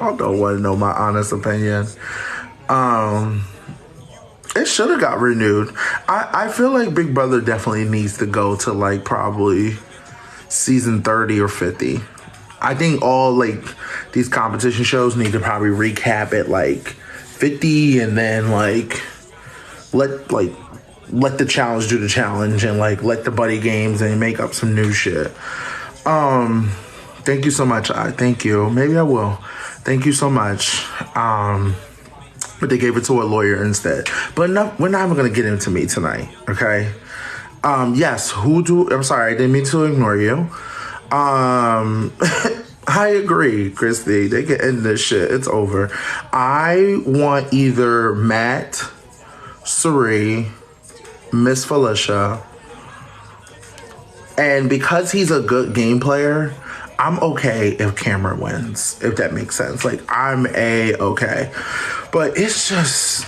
I don't want to know my honest opinion. Um, it should have got renewed. I feel like Big Brother definitely needs to go to like probably season 30 or 50. I think all like these competition shows need to probably recap at like 50 and then let like let the challenge do the challenge and like let the buddy games and make up some new shit. Thank you so much. Thank you. Maybe I will. Thank you so much. But they gave it to a lawyer instead. But no, we're not even gonna get into me tonight, okay? Yes, I'm sorry, I didn't mean to ignore you. I agree, Christy. They can end this shit. It's over. I want either Matt, Suri, Miss Felicia, and because he's a good game player, I'm okay if Cameron wins, if that makes sense. Like, I'm okay. But it's just...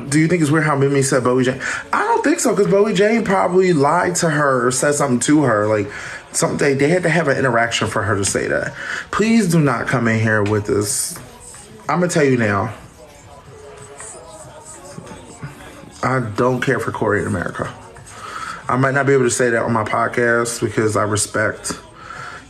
do you think it's weird how Mimi said Bowie Jane? I don't think so, because Bowie Jane probably lied to her or said something to her. Like, something they had to have an interaction for her to say that. Please do not come in here with this. I'm going to tell you now. I don't care for Corey in America. I might not be able to say that on my podcast because I respect,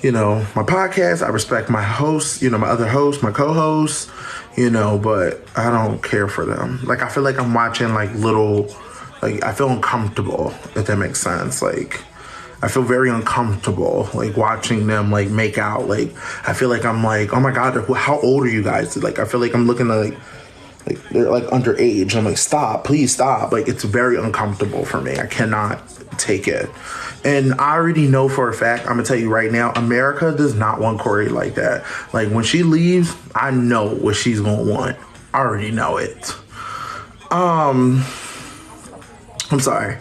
my podcast. I respect my hosts, my other hosts, my co-hosts, but I don't care for them. Like, I feel like I'm watching I feel uncomfortable, if that makes sense. Like, I feel very uncomfortable, like, watching them, like, make out. Like, I feel like I'm like, oh my God, how old are you guys? Like, I feel like I'm looking at, like they're like underage. I'm like, stop, please stop. Like, it's very uncomfortable for me. I cannot take it. And I already know for a fact, I'm gonna tell you right now, America does not want Corey like that. Like, when she leaves, I know what she's gonna want. I already know it. I'm sorry.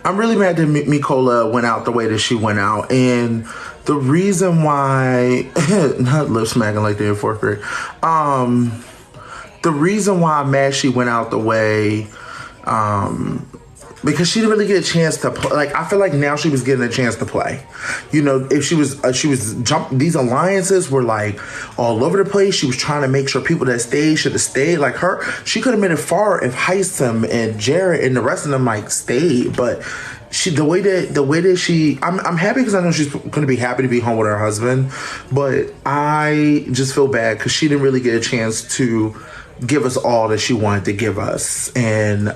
I'm really mad that Mikola went out the way that she went out. And the reason why, not lip smacking like they're in fourth grade. The reason why I'm mad she went out the way, because she didn't really get a chance to play. Like, I feel like now she was getting a chance to play. If she was these alliances were like all over the place. She was trying to make sure people that stayed should have stayed. Like, she could have made it far if Heisem and Jarrett and the rest of them like stayed. But the way that she, I'm happy because I know she's going to be happy to be home with her husband. But I just feel bad because she didn't really get a chance to give us all that she wanted to give us. And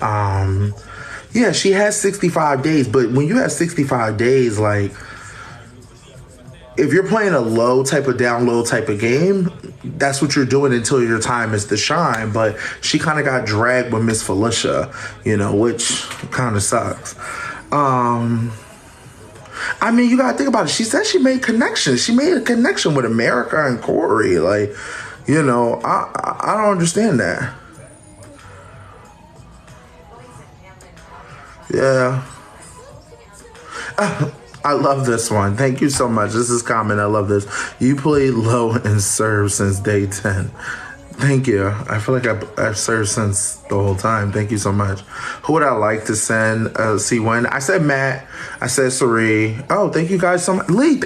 yeah, she has 65 days, but when you have 65 days, like, if you're playing a low type of down low type of game, that's what you're doing until your time is to shine. But she kind of got dragged with Miss Felicia, which kind of sucks. I mean, you gotta think about it. She said she made connections. She made a connection with America and Corey. Like, I don't understand that. Yeah. I love this one. Thank you so much. This is common. I love this. You played low and served since day 10. Thank you. I feel like I've served since the whole time. Thank you so much. Who would I like to send? See when? I said Matt. I said Suri. Oh, thank you guys so much. Lee.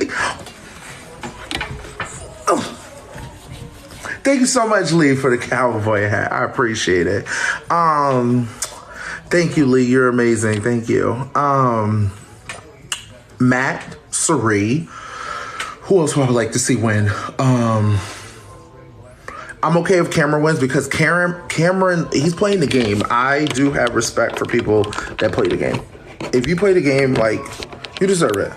Thank you so much, Lee, for the cowboy hat. I appreciate it. Thank you, Lee. You're amazing. Thank you. Matt, Suri. Who else would I like to see win? I'm okay if Cameron wins because Cameron, he's playing the game. I do have respect for people that play the game. If you play the game, like, you deserve it.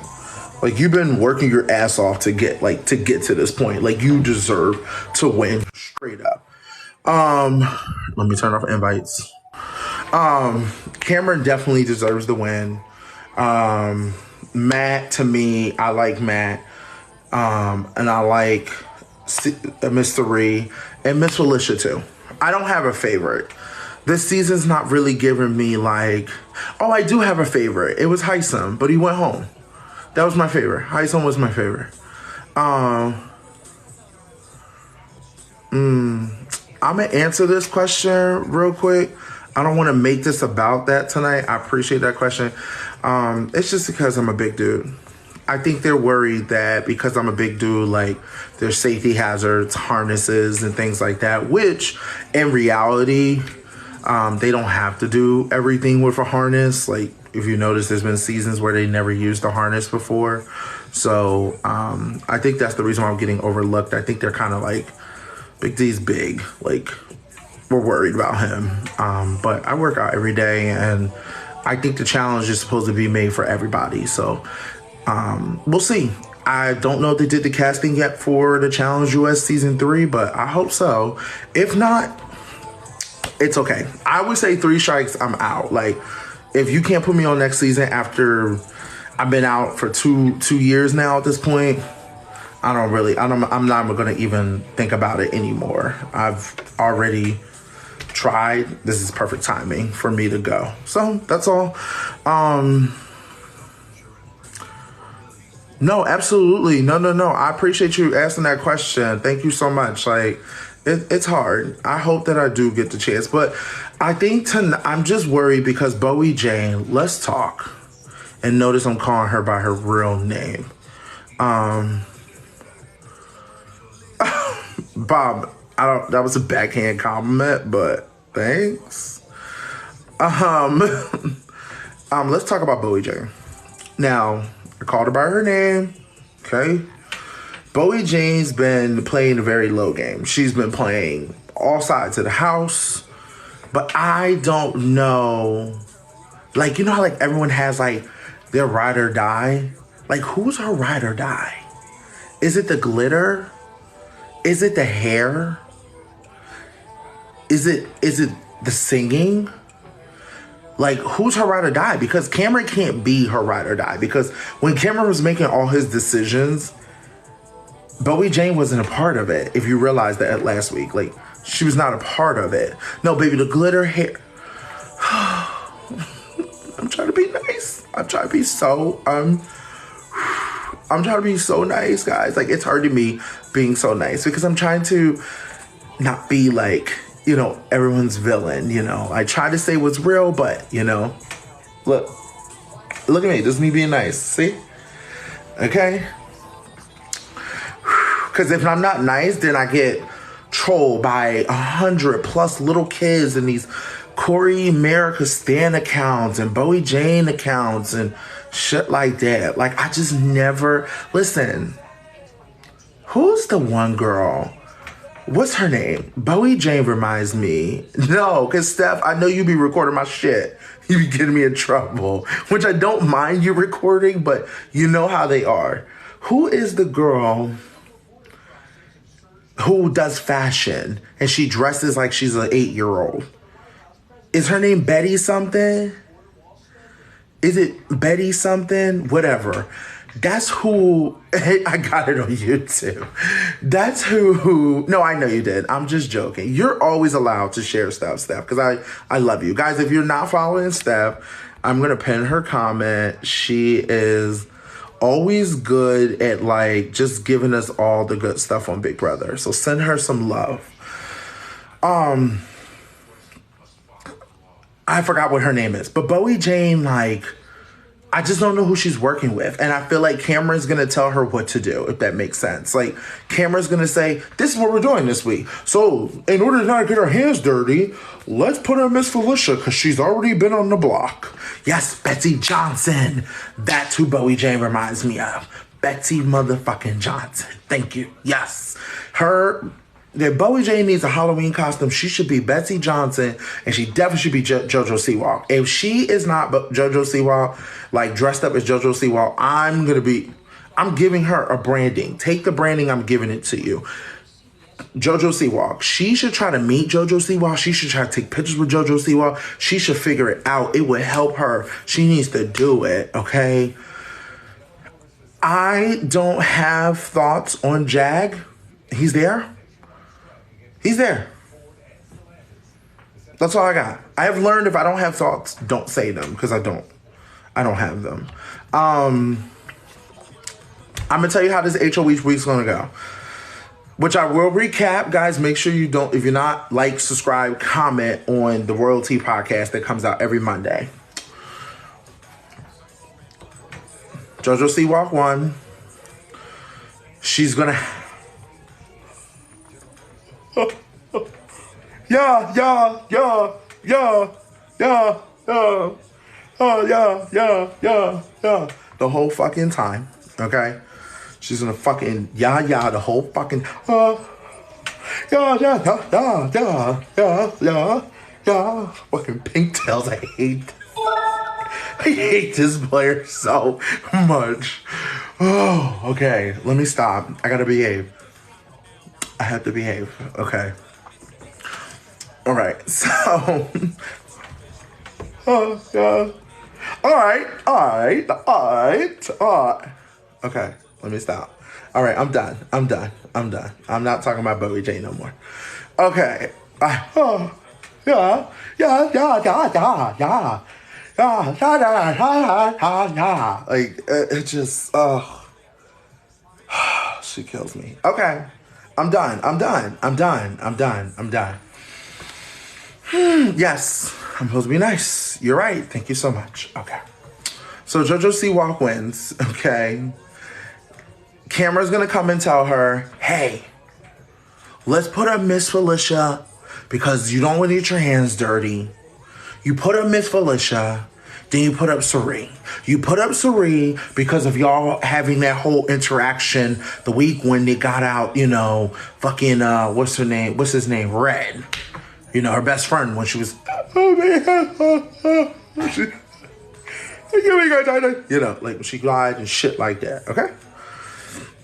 Like, you've been working your ass off to get to this point. Like, you deserve to win straight up. Let me turn off invites. Cameron definitely deserves the win. Matt, to me, I like Matt. And I like Mr. Ree and Miss Felicia too. I don't have a favorite. This season's not really giving me like, oh, I do have a favorite. It was Heisem, but he went home. That was my favorite. Heisem was my favorite. I'm going to answer this question real quick. I don't want to make this about that tonight. I appreciate that question. It's just because I'm a big dude. I think they're worried that because I'm a big dude, like there's safety hazards, harnesses, and things like that, which in reality, they don't have to do everything with a harness. Like if you notice, there's been seasons where they never used a harness before. So I think that's the reason why I'm getting overlooked. I think they're kind of like, Big D's big. Like, we're worried about him. But I work out every day, and I think the challenge is supposed to be made for everybody. So we'll see. I don't know if they did the casting yet for the Challenge US Season 3, but I hope so. If not, it's okay. I would say 3 strikes, I'm out. Like, if you can't put me on next season after I've been out for two years now at this point, I'm not going to even think about it anymore. I've already tried. This is perfect timing for me to go. So that's all. No, absolutely. No. I appreciate you asking that question. Thank you so much. Like, it's hard. I hope that I do get the chance. But I think I'm just worried because Bowie Jane, let's talk. And notice I'm calling her by her real name. Bob, that was a backhand compliment, but thanks. Let's talk about Bowie Jane. Now, I called her by her name, okay? Bowie Jane's been playing a very low game. She's been playing all sides of the house, but I don't know. Like, you know how like everyone has like their ride or die? Like, who's her ride or die? Is it the glitter? Is it the hair? Is it the singing? Like, who's her ride or die? Because Cameron can't be her ride or die. Because when Cameron was making all his decisions, Bowie Jane wasn't a part of it. If you realize that last week, like, she was not a part of it. No, baby, the glitter hair. I'm trying to be nice. I'm trying to be so, I'm trying to be so nice, guys. Like, it's hurting me being so nice because I'm trying to not be like, you know, everyone's villain, you know. I try to say what's real, but, you know, look at me. This is me being nice. See? Okay? Because if I'm not nice, then I get trolled by 100+ little kids in these Corey America Stan accounts and Bowie Jane accounts and shit like that. Like, I just never... Listen, who's the one girl? What's her name? Bowie Jane reminds me. No, because Steph, I know you be recording my shit. You be getting me in trouble, which I don't mind you recording, but you know how they are. Who is the girl who does fashion and she dresses like she's an 8-year-old? Is her name Betty something? Is it Betty something? Whatever. That's who, I got it on YouTube. That's who, no, I know you did. I'm just joking. You're always allowed to share stuff, Steph, because I love you. Guys, if you're not following Steph, I'm going to pin her comment. She is always good at, like, just giving us all the good stuff on Big Brother. So send her some love. I forgot what her name is, but Bowie Jane, like, I just don't know who she's working with. And I feel like Cameron's going to tell her what to do, if that makes sense. Like, Cameron's going to say, this is what we're doing this week. So in order to not get our hands dirty, let's put on Miss Felicia because she's already been on the block. Yes, Betsy Johnson. That's who Bowie Jane reminds me of. Betsy motherfucking Johnson. Thank you. Yes. If Bowie Jane needs a Halloween costume, she should be Betsy Johnson, and she definitely should be JoJo Siwa. If she is not JoJo Siwa, like dressed up as JoJo Siwa, I'm giving her a branding. Take the branding, I'm giving it to you. JoJo Siwa. She should try to meet JoJo Siwa. She should try to take pictures with JoJo Siwa. She should figure it out. It would help her. She needs to do it, okay? I don't have thoughts on Jag. He's there. He's there. That's all I got. I have learned if I don't have thoughts, don't say them because I don't have them. I'm going to tell you how this HO each week's going to go, which I will recap. Guys, make sure you don't, if you're not, like, subscribe, comment on the Royalty podcast that comes out every Monday. JoJo C Walk 1. She's gonna... yeah. The whole fucking time, okay? She's gonna fucking the whole fucking fucking pigtails. I hate this player so much. Oh, okay. Let me stop. I gotta behave. I have to behave. Okay. All right. So. All right. Okay. Let me stop. All right. I'm done. I'm not talking about Bowie J no more. Okay. Yeah. Like, it just, she kills me. Okay. I'm done. Yes. I'm supposed to be nice. You're right. Thank you so much. Okay. So JoJo C Walk wins. Okay. Camera's gonna come and tell her, hey, let's put up Miss Felicia because you don't want to get your hands dirty. You put up Miss Felicia, then you put up Sari. You put up Sari because of y'all having that whole interaction the week when they got out, you know, fucking, what's his name? Red. You know, her best friend when she was, you know, like she lied and shit like that, okay?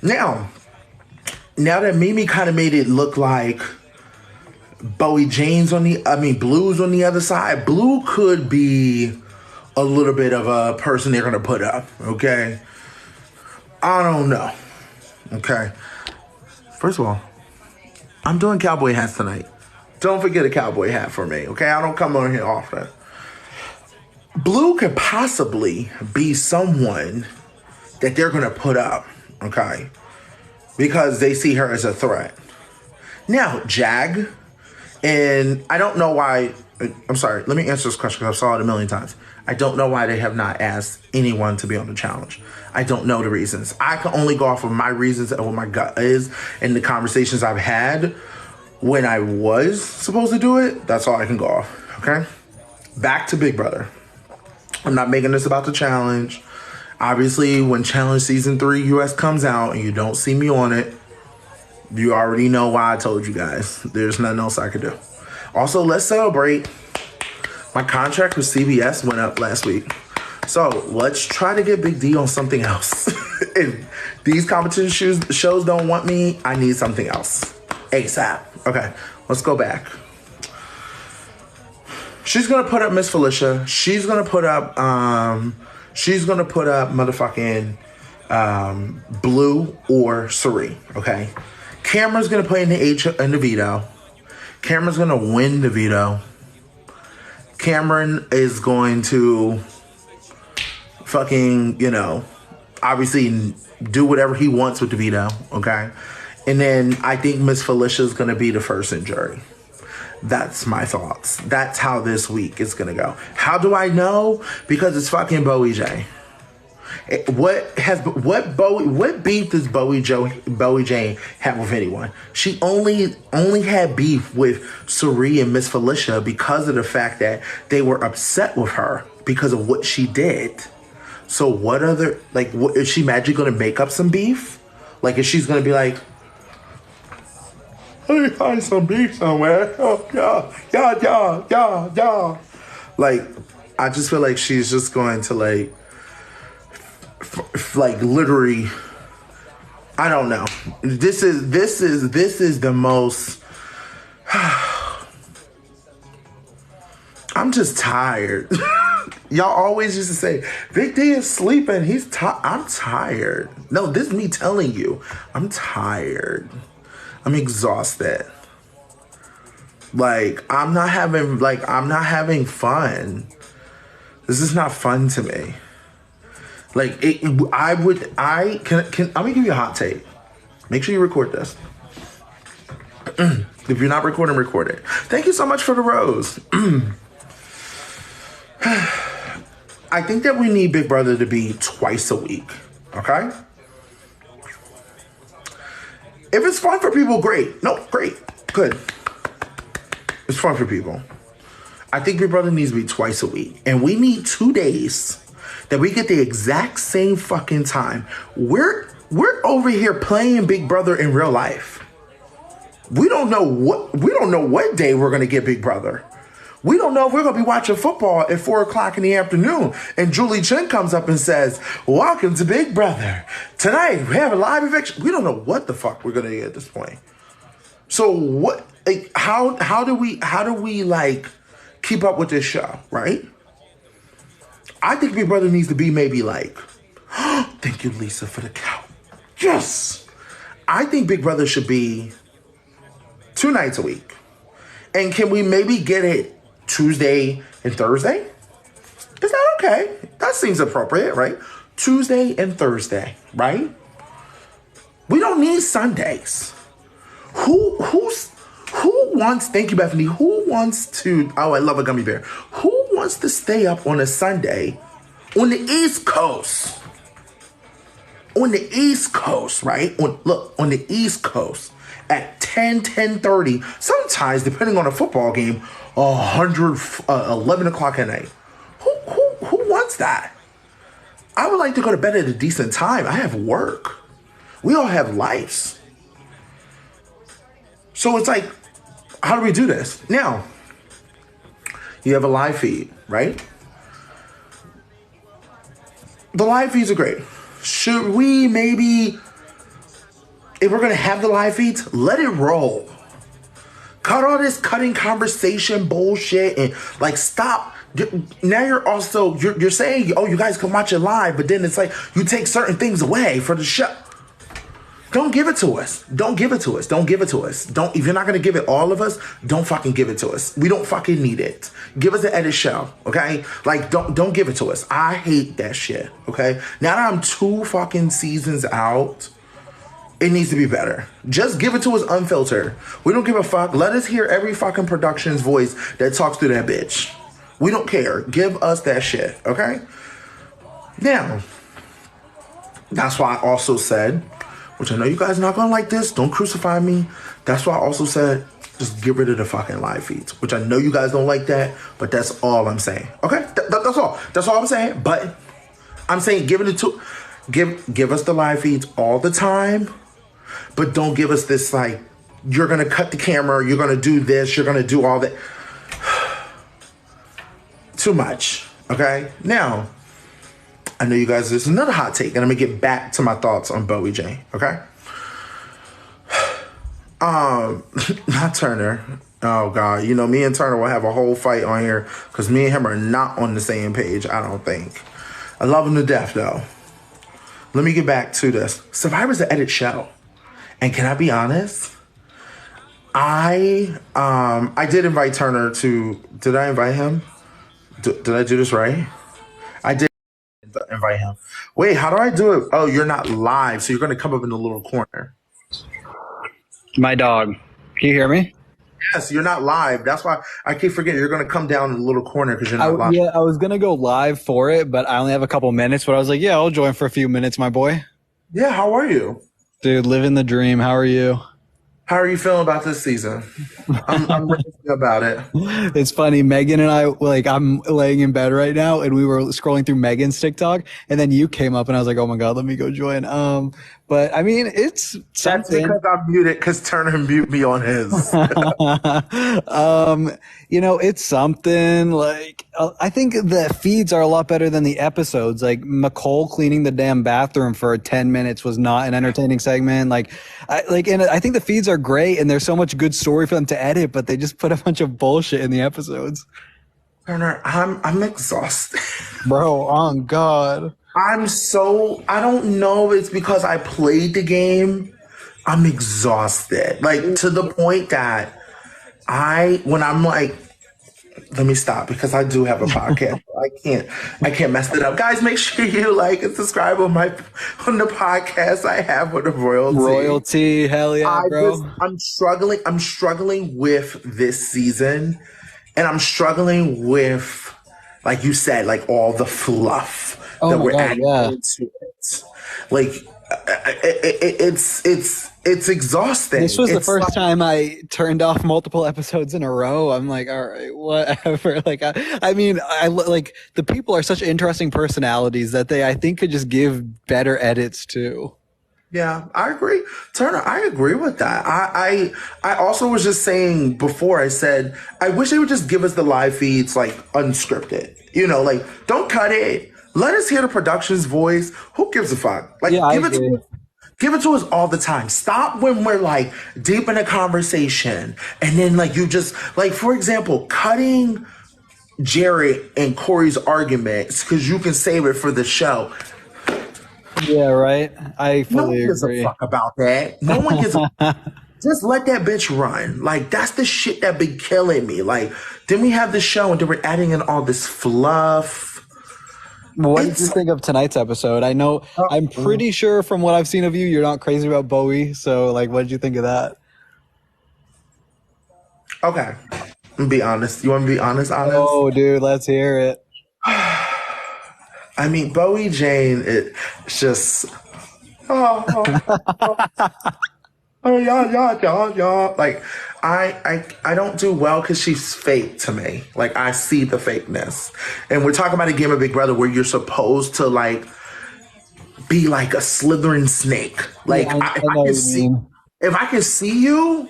Now that Mimi kind of made it look like Blue's on the other side. Blue could be a little bit of a person they're gonna put up, okay? I don't know, okay? First of all, I'm doing cowboy hats tonight. Don't forget a cowboy hat for me, okay? I don't come on here often. Blue could possibly be someone that they're gonna put up, okay? Because they see her as a threat. Now, Jag, and I don't know why, I'm sorry, let me answer this question because I've saw it a million times. I don't know why they have not asked anyone to be on the challenge. I don't know the reasons. I can only go off of my reasons and what my gut is and the conversations I've had when I was supposed to do it. That's all I can go off, okay? Back to Big Brother. I'm not making this about the challenge. Obviously, when Challenge Season 3 US comes out and you don't see me on it, you already know why I told you guys. There's nothing else I could do. Also, let's celebrate. My contract with CBS went up last week. So let's try to get Big D on something else. If these competition shows don't want me, I need something else. ASAP. Okay, let's go back. She's gonna put up Miss Felicia. She's gonna put up motherfucking Blue or Sari. Okay. Cameron's gonna play in the veto. Cameron's gonna win the veto. Cameron is going to fucking, you know, obviously do whatever he wants with the veto. Okay. And then I think Miss Felicia is gonna be the first in jury. That's my thoughts. That's how this week is gonna go. How do I know? Because it's fucking Bowie J. What beef does Bowie J have with anyone? She only had beef with Sari and Miss Felicia because of the fact that they were upset with her because of what she did. So what other, like, what, is she magically gonna make up some beef? Like, if she's gonna be like, let me find some beef somewhere. Oh, yeah. Like, I just feel like she's just going to like literally, I don't know. This is the most. I'm just tired. Y'all always used to say, Big D is sleeping. I'm tired. No, this is me telling you. I'm tired. I'm exhausted. Like, I'm not having fun. This is not fun to me. Like, I'm gonna give you a hot take. Make sure you record this. If you're not recording, record it. Thank you so much for the rose. I think that we need Big Brother to be twice a week. Okay? If it's fun for people, great. No, great. Good. It's fun for people. I think Big Brother needs to be twice a week. And we need 2 days that we get the exact same fucking time. We're over here playing Big Brother in real life. We don't know what day we're gonna get Big Brother. We don't know if we're gonna be watching football at 4 o'clock in the afternoon and Julie Chen comes up and says, "Welcome to Big Brother. Tonight we have a live eviction." We don't know what the fuck we're gonna get at this point. So what? Like, how do we like keep up with this show, right? I think Big Brother needs to be maybe like, thank you, Lisa, for the cow. Yes. I think Big Brother should be 2 nights a week. And can we maybe get it Tuesday and Thursday? Is that okay? That seems appropriate, right? Tuesday and Thursday, right? We don't need Sundays. Who wants, thank you, Bethany, who wants to, oh, I love a gummy bear. Who wants to stay up on a Sunday on the East Coast? On the East Coast, right? On the East Coast at 10:30, sometimes, depending on a football game, 11 o'clock at night. Who wants that? I would like to go to bed at a decent time. I have work. We all have lives. So it's like, how do we do this? Now, you have a live feed, right? The live feeds are great. Should we maybe, if we're going to have the live feeds, let it roll. Cut all this cutting conversation bullshit and like stop. Now you're saying, oh, you guys can watch it live, but then it's like you take certain things away for the show. Don't give it to us. Don't give it to us. Don't give it to us. If you're not going to give it all of us, don't fucking give it to us. We don't fucking need it. Give us an edit show, okay? Like, don't give it to us. I hate that shit, okay? Now that I'm 2 fucking seasons out, it needs to be better. Just give it to us unfiltered. We don't give a fuck. Let us hear every fucking production's voice that talks through that bitch. We don't care. Give us that shit, okay? Now, that's why I also said, which I know you guys are not going to like this. Don't crucify me. That's why I also said, just get rid of the fucking live feeds, which I know you guys don't like that, but that's all I'm saying. Okay? That's all. That's all I'm saying. But I'm saying give us the live feeds all the time, but don't give us this like, you're going to cut the camera, you're going to do this, you're going to do all that. Too much. Okay? Now, I know you guys, there's another hot take, and I'm going to get back to my thoughts on Bowie J, okay? Not Turner. Oh, God. You know, me and Turner will have a whole fight on here because me and him are not on the same page, I don't think. I love him to death, though. Let me get back to this. Survivor's an edit show. And can I be honest? I did invite Turner to, did I invite him? Did I do this right? I did invite him. Wait, how do I do it? Oh, you're not live, so you're going to come up in the little corner. My dog. Can you hear me? Yes, you're not live. That's why I keep forgetting you're going to come down in the little corner because you're not live. Yeah, I was going to go live for it, but I only have a couple minutes. But I was like, yeah, I'll join for a few minutes, my boy. Yeah, how are you? Dude, living the dream. How are you? How are you feeling about this season? I'm really about it. It's funny. Megan and I, like, I'm laying in bed right now, and we were scrolling through Megan's TikTok, and then you came up, and I was like, oh my God, let me go join. But I mean, it's something. That's because I'm muted because Turner muted me on his. You know, it's something like, I think the feeds are a lot better than the episodes. Like McCole cleaning the damn bathroom for 10 minutes was not an entertaining segment. And I think the feeds are great and there's so much good story for them to edit, but they just put a bunch of bullshit in the episodes. Turner, I'm exhausted. Bro, oh God. I don't know if it's because I played the game. I'm exhausted. Like, to the point that when I'm like, let me stop because I do have a podcast. I can't mess it up. Guys, make sure you like and subscribe on the podcast I have with the royalty. Royalty, hell yeah, bro. I'm struggling with this season, and I'm struggling with, like you said, like all the fluff Oh that my we're God, adding yeah. into it. Like, it's This exhausting. was the It's like, first time I turned off multiple episodes in a row. I'm like, all right, whatever. Like, I mean, like the people are such interesting personalities that I think, could just give better edits too. yeah, I agree. Turner, I agree with that. I also was just saying before, I said, I wish they would just give us the live feeds like unscripted. You know, like, don't cut it. Let us hear the production's voice. Who gives a fuck? Yeah, Like, I give it to agree. us. Give it to us all the time. Stop when we're like deep in a conversation and then like you just like, for example, cutting Jared and Corey's arguments because you can save it for the show. Yeah, right. I No fully one gives a agree. fuck about that. No one gives a just let that bitch run. Like, that's the shit that been killing me. Like, then we have the show and then we're adding in all this fluff. What did you It's think of tonight's episode? I know, I'm pretty sure from what I've seen of you, you're not crazy about Bowie. So, like, what did you think of that? okay. Be honest. You want to be honest? Honest. Oh, dude, let's hear it. I mean, Bowie Jane. It's just oh, oh yeah. Like, I don't do well because she's fake to me. Like, I see the fakeness, and we're talking about a game of Big Brother where you're supposed to like be like a slithering snake. Yeah, Like, I know what you mean. if I can see you,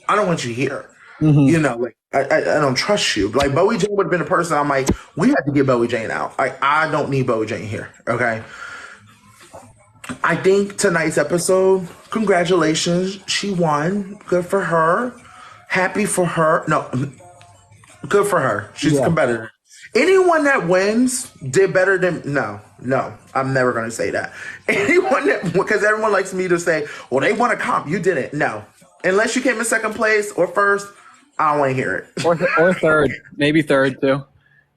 I don't want you here. Hmm. You know, like, I don't trust you. Like, Bowie Jane would have been a person I'm like, we had to get Bowie Jane out. Like, I don't need Bowie Jane here. Okay. I think tonight's episode, congratulations. She won. Good for her. Happy for her. No, good for her. She's a Yeah. competitor. Anyone that wins did better than no. I'm never gonna say that. Anyone that because everyone likes me to say, well, they won a comp. You didn't. No. Unless you came in second place or first, I don't want to hear it. Or third, maybe third too.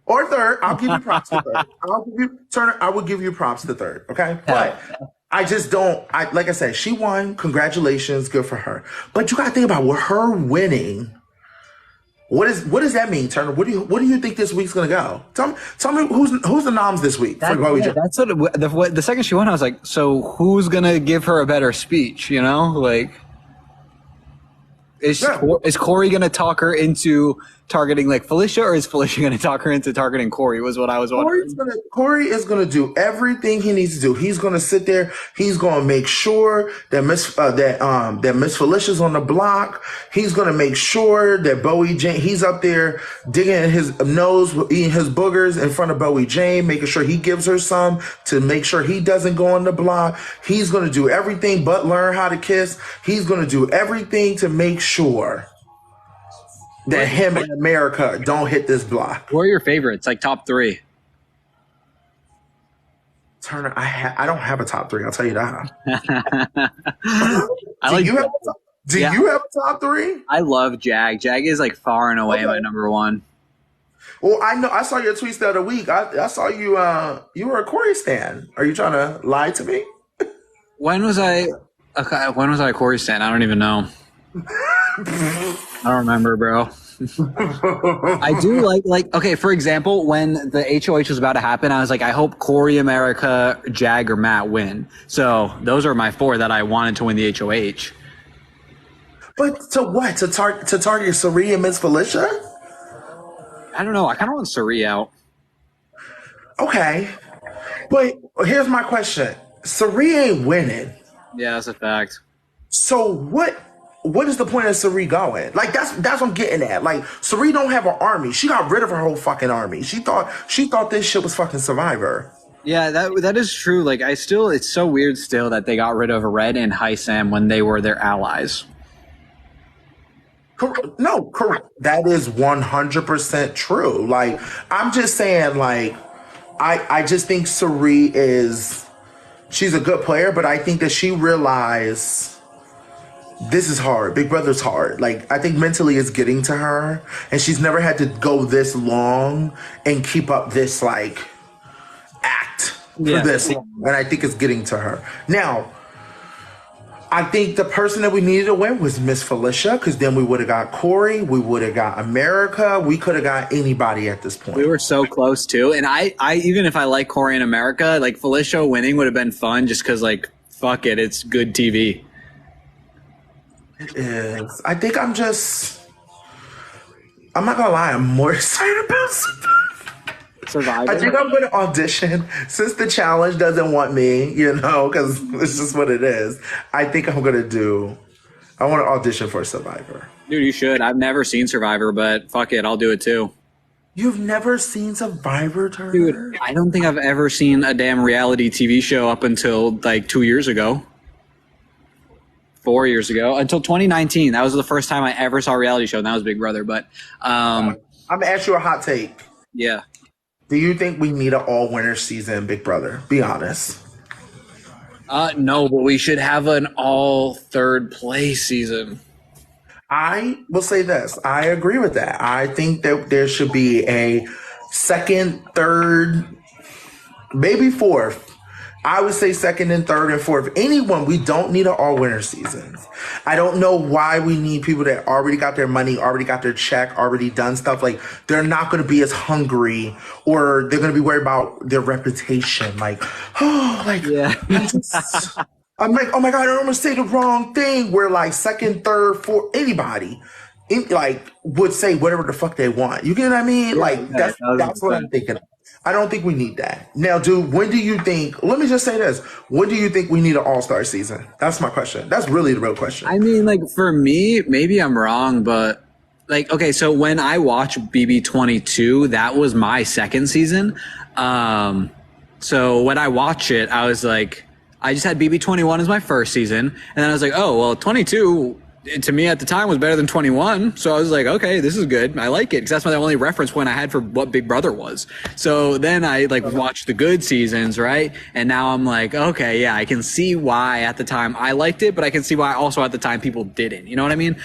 Or third, I'll give you props to third. I'll give you Turner, I will give you props to third. Okay. Yeah. But I just don't like I said, she won. Congratulations, good for her. But you gotta think about with her winning. What does that mean, Turner? What do you think this week's gonna go? Tell me who's the noms this week for Bowie Jane? That's the second she won, I was like, so who's gonna give her a better speech? You know, like, Yeah. is Corey gonna talk her into targeting like Felicia, or is Felicia gonna talk her into targeting Corey? Was what I was wondering. Corey is gonna do everything he needs to do. He's gonna sit there. He's gonna make sure that Miss Felicia's on the block. He's gonna make sure that Bowie Jane. He's up there digging in his nose, eating his boogers in front of Bowie Jane, making sure he gives her some to make sure he doesn't go on the block. He's gonna do everything but learn how to kiss. He's gonna do everything to make sure that him and America don't hit this block. Who are your favorites? Like top three? Turner, I don't have a top three. I'll tell you that. I like. Do you have a top three? I love Jag. Jag is like far and away Okay. my number one. Well, I know. I saw your tweets the other week. I saw you. You were a Corey stan. Are you trying to lie to me? When was I? Okay, when was I a Corey stan? I don't even know. I don't remember, bro. I do like okay, for example, when the HOH was about to happen, I was like, I hope Corey, America, Jag, or Matt win. So those are my four that I wanted to win the HOH. But to what? To target Sari and Miss Felicia? I don't know. I kind of want Sari out. Okay, but here's my question: Sari ain't winning. Yeah, that's a fact. So what is the point of Sari going? Like, that's what I'm getting at. Like, Sari don't have an army. She got rid of her whole fucking army. She thought this shit was fucking Survivor. Yeah, that is true. Like, it's so weird still that they got rid of Red and Sam when they were their allies. No, correct. That is 100% true. Like, I'm just saying, like, I just think Sari she's a good player, but I think that she realized this is hard. Big Brother's hard. Like, I think mentally it's getting to her, and she's never had to go this long and keep up this, like, act for this long. And I think it's getting to her. Now, I think the person that we needed to win was Miss Felicia, because then we would have got Corey, we would have got America, we could have got anybody at this We point. were so close too. And I even if I like Corey in America, like Felicia winning would have been fun just because like fuck it, it's good TV. It is. I think I'm not gonna lie, I'm more excited about Survivor. I think Survivor. I'm gonna audition since the challenge doesn't want me, because it's just what it is. I think I want to audition for Survivor. Dude, you should. I've never seen Survivor, but fuck it, I'll do it too. You've never seen Survivor, Dude, Turner? I don't think I've ever seen a damn reality TV show up until like 2 years ago, 4 years ago, until 2019. That was the first time I ever saw a reality show, and that was Big Brother. But I'm gonna ask you a hot take. yeah. Do you think we need an all winner season, Big Brother? Be honest. No, but we should have an all third place season. I will say this. I agree with that. I think that there should be a second, third, maybe fourth. I would say second and third and fourth. Anyone, we don't need an all winner season. I don't know why we need people that already got their money, already got their check, already done stuff. Like, they're not going to be as hungry, or they're going to be worried about their reputation. Like, oh, like, Yeah. I'm like, oh my God, I don't want to say the wrong thing. Where like second, third, fourth, anybody like would say whatever the fuck they want. You get what I mean? Like, Yeah, that's what I'm thinking. I don't think we need that. Now, dude, when do you think, let me just say this. When do you think we need an all-star season? That's my question. That's really the real question. I mean, like for me, maybe I'm wrong, but like okay, so when I watched BB22, that was my second season. So when I watched it, I was like, I just had BB21 as my first season, and then I was like, oh well, 22 to me at the time was better than 21. So I was like, okay, this is good. I like it because that's my only reference point I had for what Big Brother was. So then I like watched the good seasons, right? And now I'm like, okay, yeah, I can see why at the time I liked it, but I can see why also at the time people didn't. You know what I mean?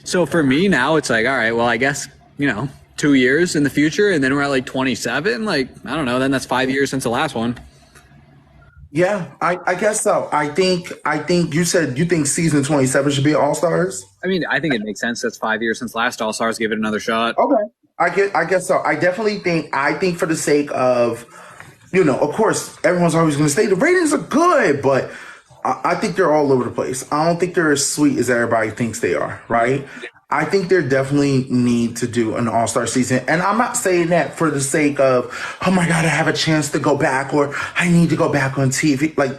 So for me now, it's like, all right, well, I guess 2 years in the future, and then we're at like 27. Like I don't know. Then that's 5 years since the last one. Yeah, I guess so. I think you said you think season 27 should be all-stars. I mean, I think it makes sense. That's 5 years since last All Stars. Give it another shot. Okay. I guess so. I think for the sake of, of course, everyone's always going to say the ratings are good, but I think they're all over the place. I don't think they're as sweet as everybody thinks they are, right? I think they definitely need to do an all-star season. And I'm not saying that for the sake of, oh my God, I have a chance to go back, or I need to go back on TV. Like,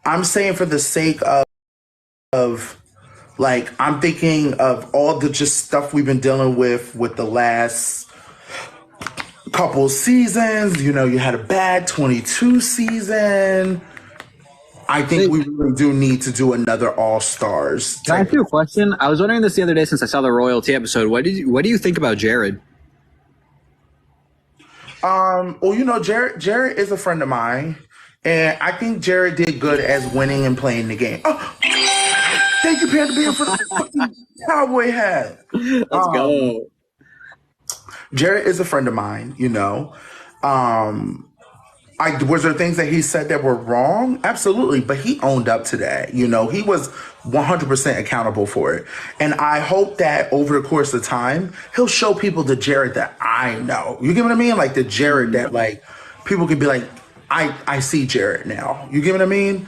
I'm saying for the sake of like, I'm thinking of all the just stuff we've been dealing with the last couple seasons. You had a bad 22 season. I think we really do need to do another All Stars. Can I ask you a question? I was wondering this the other day since I saw the royalty episode. What do you think about Jared? Well, Jared is a friend of mine, and I think Jared did good as winning and playing the game. Oh, thank you, Panda Bear, for the fucking cowboy hat. Let's go. Jared is a friend of mine. Was there things that he said that were wrong? Absolutely. But he owned up to that. He was 100% accountable for it. And I hope that over the course of time, he'll show people the Jared that I know. You get what I mean? Like the Jared that like people could be like, I see Jared now. You get what I mean?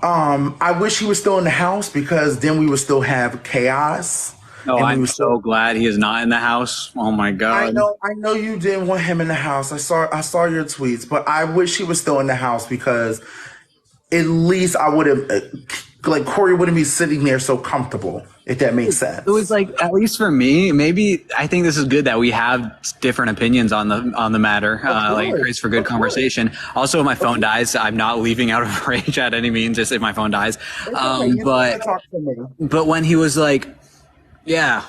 I wish he was still in the house, because then we would still have chaos. No, And we I'm would so glad he is not in the house. Oh my I god. know you didn't want him in the house. I saw your tweets, but I wish he was still in the house, because at least I would have, like, Corey wouldn't be sitting there so comfortable, if that makes sense. It was like, at least for me, maybe I think this is good that we have different opinions on the matter. Like it creates for good conversation. Also, if my phone dies, I'm not leaving out of rage at any means. Just if my phone dies. Okay, you don't have to talk to me. But when he was like, yeah,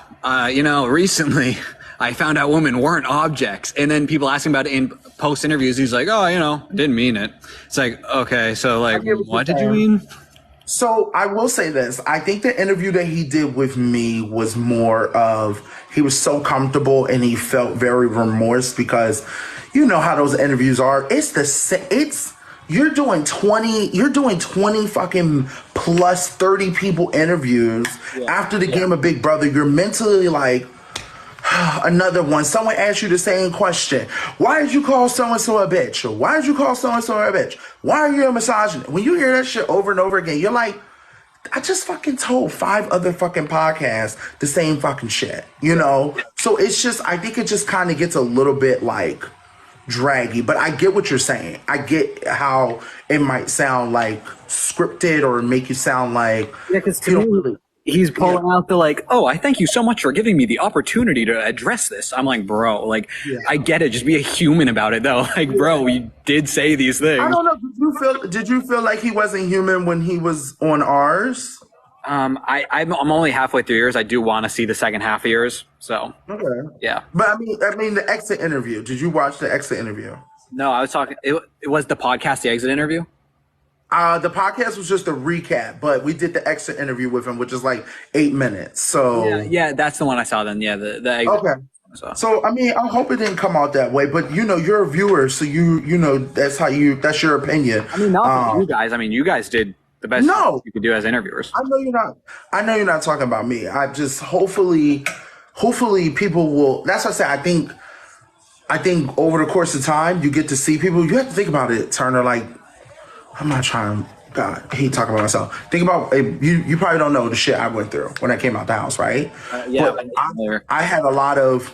recently I found out women weren't objects. And then people asking about it in post interviews. He's like, oh, didn't mean it. It's like, okay, so like, what did you mean? So I will say this. I think the interview that he did with me was more of, he was so comfortable and he felt very remorse, because you know how those interviews are. It's you're doing 20 fucking plus 30 people interviews Yeah. after the game of Big Brother. You're mentally like, another one. Someone asked you the same question. Why did you call so and so a bitch? Or why did you call so and so a bitch? Why are you a misogynist? When you hear that shit over and over again, you're like, I just fucking told 5 other fucking podcasts the same fucking shit, you know? So it's just, I think it just kind of gets a little bit like draggy, but I get what you're saying. I get how it might sound like scripted or make you sound like Yeah, because to you don't me, really, he's yeah, pulling out the like, oh, I thank you so much for giving me the opportunity to address this. I'm like, bro, like, yeah. I get it. Just be a human about it, though. Like, bro, you did say these I things. don't know. Did you feel like he wasn't human when he was on ours? I'm only halfway through yours. I do want to see the second half of yours. So, Okay. yeah. But I mean, the exit interview. Did you watch the exit interview? No, I was talking. It was the podcast, the exit interview. The podcast was just a recap, but we did the exit interview with him, which is like 8 minutes. Yeah, So yeah, that's the one I saw. Then, yeah, the exit. okay. So, So I mean, I hope it didn't come out that way, but you're a viewer, so that's your opinion. I mean, not for you guys. I mean, you guys did the best No, you could do as interviewers. I know you're not. I know you're not talking about me. I just hopefully people will. That's what I say. I think over the course of time, you get to see people. You have to think about it, Turner. Like, I'm not trying. God, I hate talking about myself. Think about you. Probably don't know the shit I went through when I came out the house, right? Yeah, But I had a lot of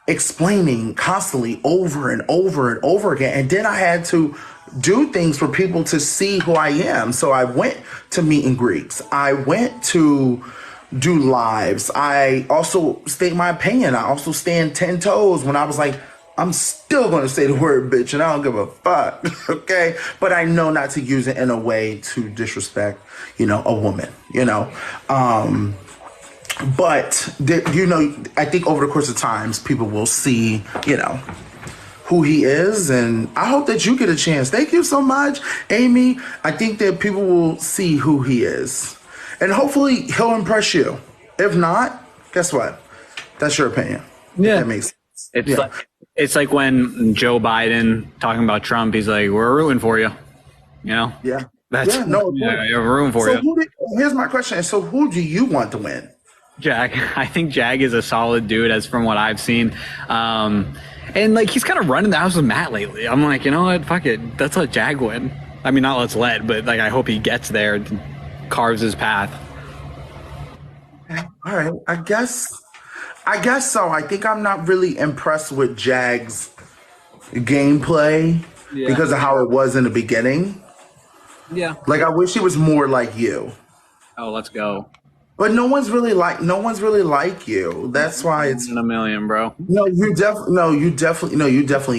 explaining constantly over and over and over again, and then I had to do things for people to see who I am. So I went to meet and greets. I went to do lives. I also state my opinion. I also stand 10 toes when I was like, I'm still going to say the word bitch and I don't give a fuck. Okay. But I know not to use it in a way to disrespect, a woman, but, I think over the course of times, people will see, who he is. And I hope that you get a chance. Thank you so much, Amy. I think that people will see who he is. And hopefully he'll impress you. If not, guess what? That's your opinion. Yeah. That makes sense. It's Yeah. it's like when Joe Biden talking about Trump, he's like, "We're rooting for you," Yeah. That's Yeah. No. we're rooting for So you. here's my question. So who do you want to win? Jag, I think Jag is a solid dude, as from what I've seen. And like he's kind of running the house with Matt lately. I'm like, you know what? Fuck it. Let's let Jag win. I mean, not let's let, but like I hope he gets there, and carves his path. All right. I guess so. I think I'm not really impressed with Jag's gameplay Yeah. because of how it was in the beginning. Yeah. Like I wish he was more like you. Oh, let's go. But no one's really like you. That's why it's In a million, bro. no, you definitely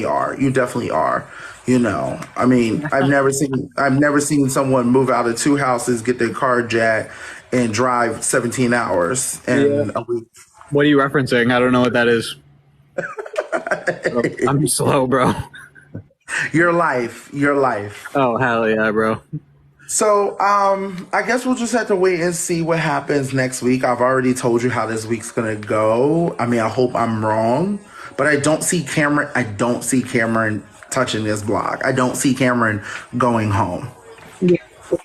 are. You definitely are. I mean, I've never seen someone move out of 2 houses, get their car jacked, and drive 17 hours in a week. What are you referencing? I don't know what that is. I'm slow, bro. Your life. Oh, hell yeah, bro. So, I guess we'll just have to wait and see what happens next week. I've already told you how this week's gonna go. I mean, I hope I'm wrong, but I don't see Cameron. I don't see Cameron touching this block. I don't see Cameron going home. Yeah. I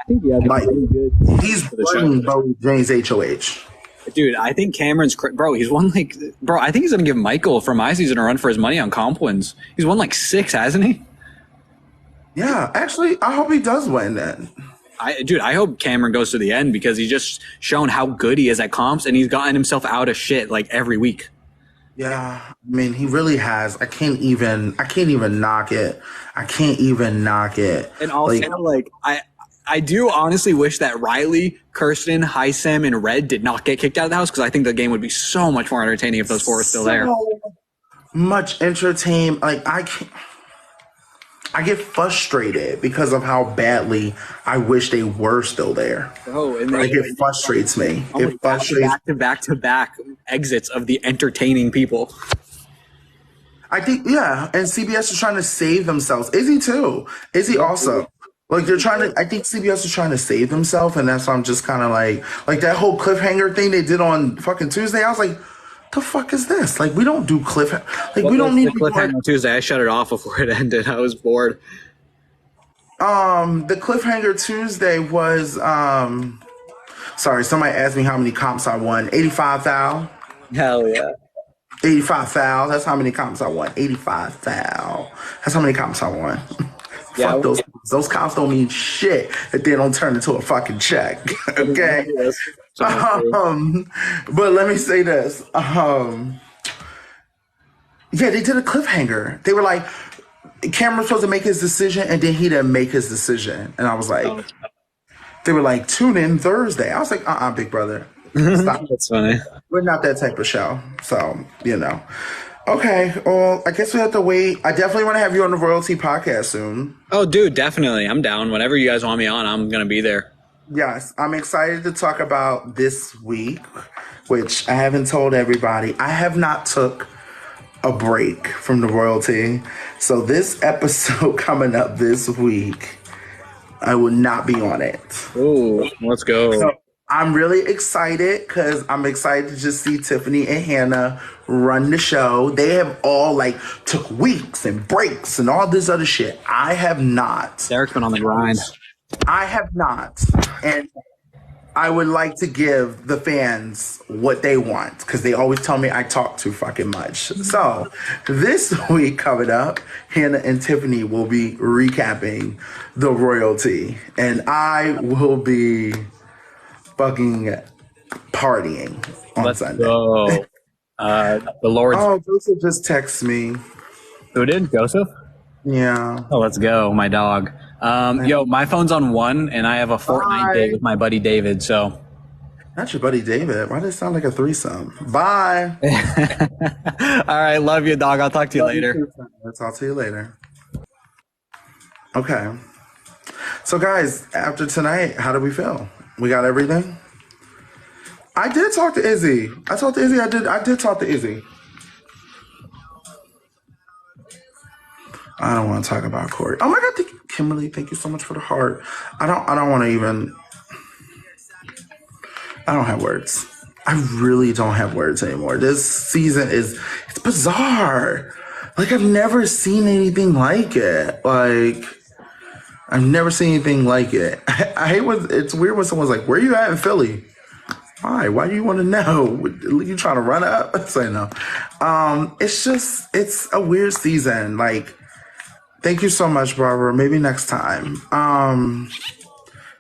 think he has Like, really good he's for the show. running Bo James HOH. Dude, I think Cameron's bro. He's won like bro. I think he's gonna give Michael from my season a run for his money on comp wins. He's won like 6, hasn't he? Yeah, actually, I hope he does win then. I hope Cameron goes to the end because he's just shown how good he is at comps and he's gotten himself out of shit like every week. Yeah, I mean, he really has. I can't even knock it. I can't even knock it. And also, I do honestly wish that Riley, Kirsten, Hisam, and Red did not get kicked out of the house because I think the game would be so much more entertaining if those 4 were still there. So much entertainment. Like I get frustrated because of how badly I wish they were still there. Oh, and like it frustrates me. It frustrates back to back exits of the entertaining people. I think, yeah, and CBS is trying to save themselves. Izzy too. Izzy also. Like they're trying to. I think CBS is trying to save themselves, and that's why I'm just kind of like that whole cliffhanger thing they did on fucking Tuesday. I was like, the fuck is this? Like we don't do we don't need cliffhanger Tuesday. I shut it off before it ended. I was bored. The cliffhanger Tuesday was sorry, somebody asked me how many comps I won. 85,000. Hell yeah. 85,000. That's how many comps I won. 85,000. That's how many comps I won. Yeah. Fuck those. Those comps don't mean shit if they don't turn into a fucking check. Okay. But let me say this. Yeah, they did a cliffhanger. They were like, Cameron's supposed to make his decision, and then he didn't make his decision. And I was like, they were like, tune in Thursday. I was like, big brother. Stop. That's funny. We're not that type of show. So, you know. Okay, well, I guess we have to wait. I definitely want to have you on the Royalty podcast soon. Oh, dude, definitely. I'm down. Whenever you guys want me on, I'm going to be there. Yes, I'm excited to talk about this week, which I haven't told everybody. I have not took a break from the Royalty. So this episode coming up this week, I will not be on it. Ooh, let's go. So I'm really excited because I'm excited to just see Tiffany and Hannah run the show. They have all like took weeks and breaks and all this other shit. I have not. Derek's been on the grind. I have not. And I would like to give the fans what they want because they always tell me I talk too fucking much. So this week coming up, Hannah and Tiffany will be recapping the Royalty, and I will be fucking partying on Sunday. Go. The Lord's. Oh, Joseph just texted me. Who did? Joseph? Yeah. Oh, let's go, my dog. Yo, my phone's on 1, and I have a Fortnite date with my buddy David, so. Not your buddy David. Why does it sound like a threesome? Bye. All right, love you, dog. I'll talk to you later. I'll talk to you later. Okay. So, guys, after tonight, how do we feel? We got everything? I did talk to Izzy. I talked to Izzy. I did talk to Izzy. I don't want to talk about Corey. Oh my God, Kimberly, thank you so much for the heart. I don't want to even. I don't have words. I really don't have words anymore. This season it's bizarre. Like I've never seen anything like it. Like I've never seen anything like it. I hate when it's weird when someone's like, "Where you at in Philly?" Why do you want to know? You trying to run up? I say no. It's a weird season. Like, thank you so much, Barbara. Maybe next time.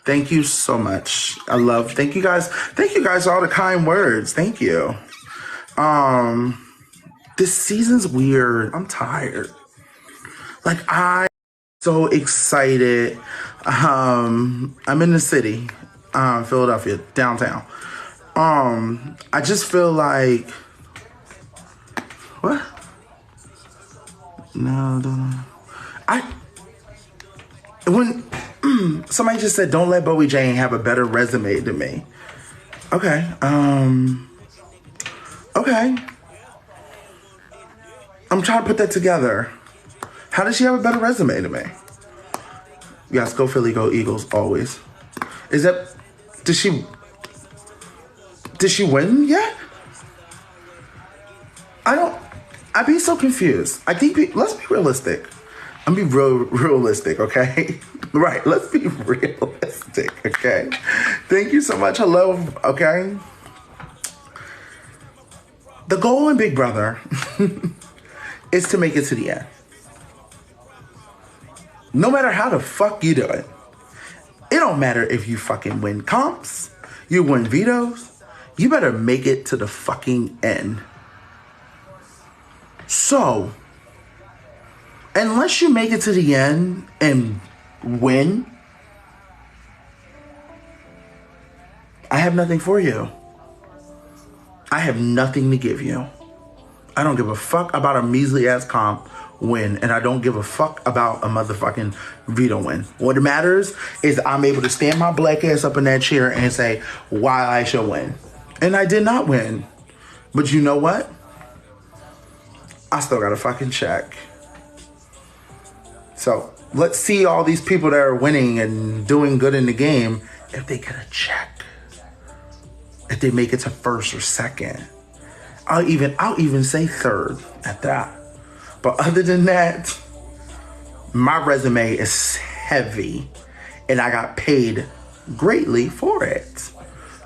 Thank you so much. Thank you guys. Thank you guys for all the kind words. Thank you. This season's weird. I'm tired. Like I'm so excited. I'm in the city, Philadelphia, downtown. I just feel like what? No, don't. When somebody just said, "Don't let Bowie Jane have a better resume than me." Okay. Okay. I'm trying to put that together. How does she have a better resume than me? Yes, go Philly, go Eagles, always. Is that? Did she win yet? I'd be so confused. I think let's be realistic. I'm be realistic, okay? Right, let's be realistic, okay? Thank you so much. Hello, okay? The goal in Big Brother is to make it to the end. No matter how the fuck you do it. It don't matter if you fucking win comps, you win vetoes, you better make it to the fucking end. So, unless you make it to the end and win, I have nothing for you. I have nothing to give you. I don't give a fuck about a measly ass comp win, and I don't give a fuck about a motherfucking veto win. What matters is I'm able to stand my black ass up in that chair and say why I shall win. And I did not win. But you know what? I still got a fucking check. So let's see all these people that are winning and doing good in the game if they get a check. If they make it to first or second. I'll even say third at that. But other than that, my resume is heavy. And I got paid greatly for it.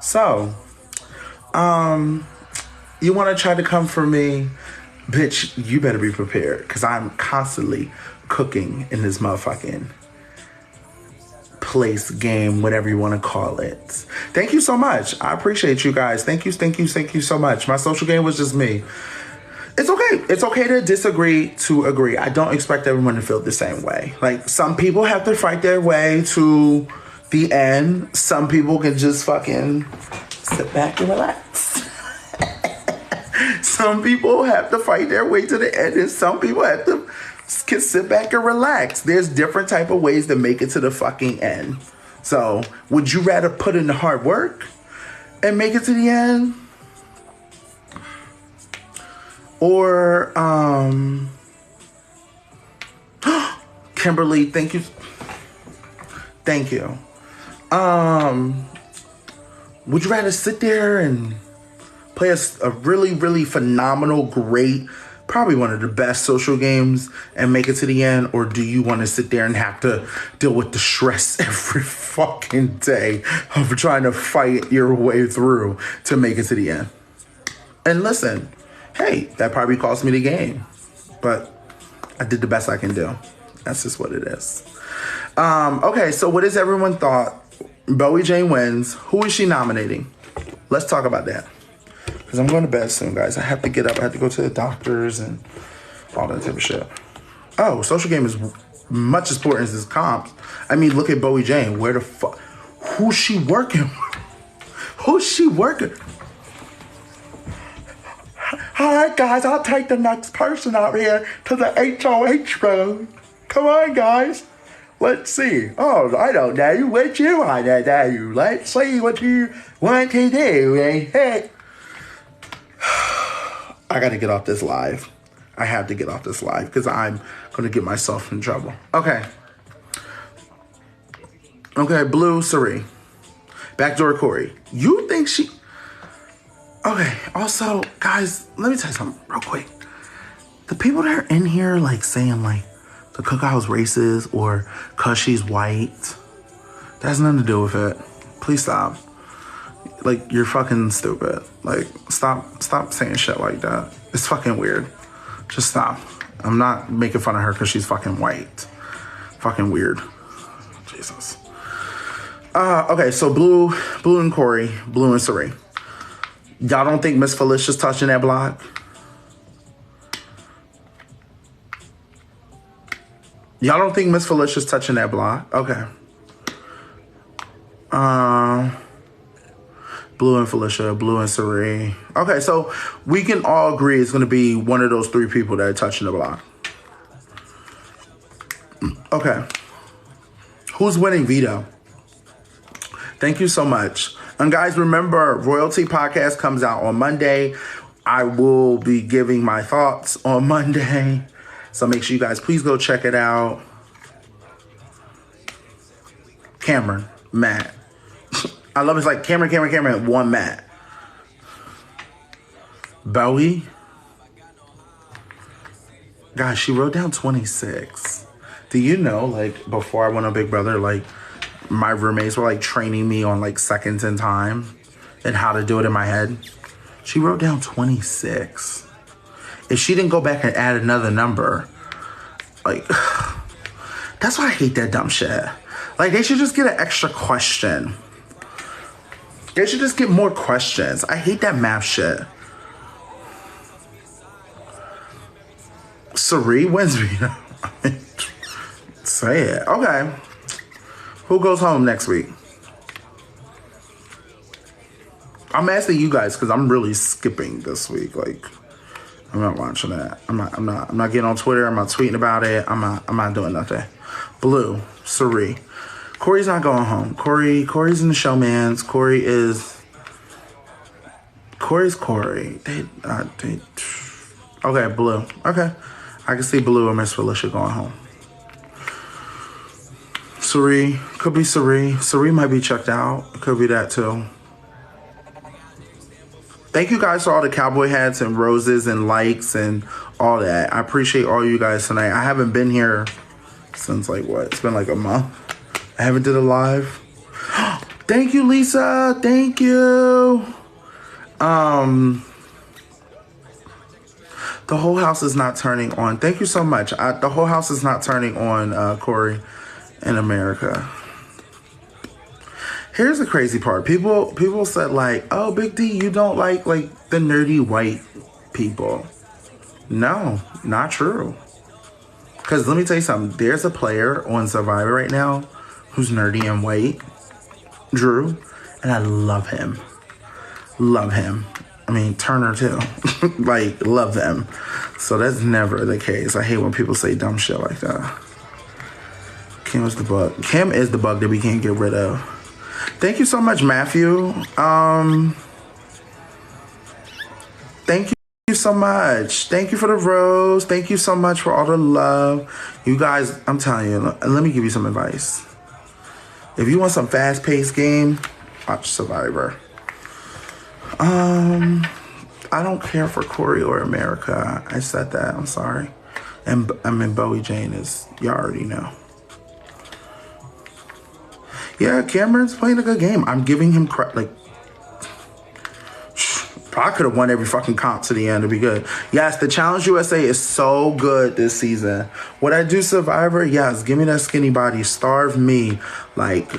So, you want to try to come for me? Bitch, you better be prepared. Because I'm constantly cooking in this motherfucking place, game, whatever you want to call it. Thank you so much. I appreciate you guys. Thank you so much. My social game was just me. It's okay. It's okay to disagree, to agree. I don't expect everyone to feel the same way. Like, some people have to fight their way to the end. Some people can just fucking sit back and relax. Some people have to fight their way to the end, and some people can sit back and relax. There's different type of ways to make it to the fucking end. So, would you rather put in the hard work and make it to the end? Or, Kimberly, thank you. Thank you. Would you rather sit there and play a really, really phenomenal, great, probably one of the best social games and make it to the end? Or do you want to sit there and have to deal with the stress every fucking day of trying to fight your way through to make it to the end? And listen, hey, that probably cost me the game, but I did the best I can do. That's just what it is. Okay, so what does everyone thought? Bowie Jane wins. Who is she nominating? Let's talk about that. Because I'm going to bed soon, guys. I have to get up. I have to go to the doctors and all that type of shit. Oh, social game is much as important as this comp. I mean, look at Bowie Jane. Where the fuck? Who's she working? Who's she working? All right, guys, I'll take the next person out here to the HOH room. Come on, guys. Let's see. Oh, I don't know what you want to do. Let's see what you want to do. Hey. I got to get off this live. I have to get off this live because I'm going to get myself in trouble. Okay. Okay, Blue Sari. Backdoor Corey. You think she... Okay, also, guys, let me tell you something real quick. The people that are in here, like, saying, like, the cookhouse racist or cause she's white, that has nothing to do with it. Please stop. Like, you're fucking stupid. Like, stop saying shit like that. It's fucking weird. Just stop. I'm not making fun of her because she's fucking white. Fucking weird. Jesus. Okay, so Blue and Corey, Blue and Sari. Y'all don't think Miss Felicia's touching that block? Y'all don't think Miss Felicia's touching that block? Okay. Blue and Felicia, Blue and Sari. Okay, so we can all agree it's going to be one of those three people that are touching the block. Okay. Who's winning veto? Thank you so much. And guys, remember, Royalty Podcast comes out on Monday. I will be giving my thoughts on Monday. So make sure you guys please go check it out. Cameron, Matt. I love it's like Cameron, one Matt. Bowie. Guys, she wrote down 26. Do you know, like, before I went on Big Brother, like, my roommates were, like, training me on, like, seconds and time and how to do it in my head? She wrote down 26. If she didn't go back and add another number, like, that's why I hate that dumb shit. Like, they should just get an extra question. They should just get more questions. I hate that math shit. Sari wins me. Say it. Okay. Who goes home next week? I'm asking you guys because I'm really skipping this week. Like, I'm not watching that. I'm not getting on Twitter. I'm not tweeting about it. I'm not doing nothing. Blue, Sari. Corey's not going home. Corey's in the showmans. Corey's Corey. Okay, Blue. Okay. I can see Blue and Miss Felicia going home. Sari. Could be Sari. Sari might be checked out. Could be that too. Thank you guys for all the cowboy hats and roses and likes and all that. I appreciate all you guys tonight. I haven't been here since like what? It's been like a month. I haven't did a live. Thank you, Lisa. Thank you. The whole house is not turning on. Thank you so much. The whole house is not turning on, Corey, in America. Here's the crazy part. People said like, oh, Big D, you don't like the nerdy white people. No, not true. Because let me tell you something. There's a player on Survivor right now who's nerdy and white, Drew, and I love him. Love him. I mean, Turner too. Like, love them. So that's never the case. I hate when people say dumb shit like that. Kim is the bug. Kim is the bug that we can't get rid of. Thank you so much, Matthew. Thank you so much. Thank you for the rose. Thank you so much for all the love. You guys, I'm telling you, let me give you some advice. If you want some fast-paced game, watch Survivor. I don't care for Corey or America. I said that. I'm sorry. And I mean, Bowie Jane is, you already know. Yeah, Cameron's playing a good game. I'm giving him credit. Like, I could have won every fucking comp to the end to be good. Yes, the Challenge USA is so good this season. Would I do Survivor? Yes, give me that skinny body. Starve me. Like,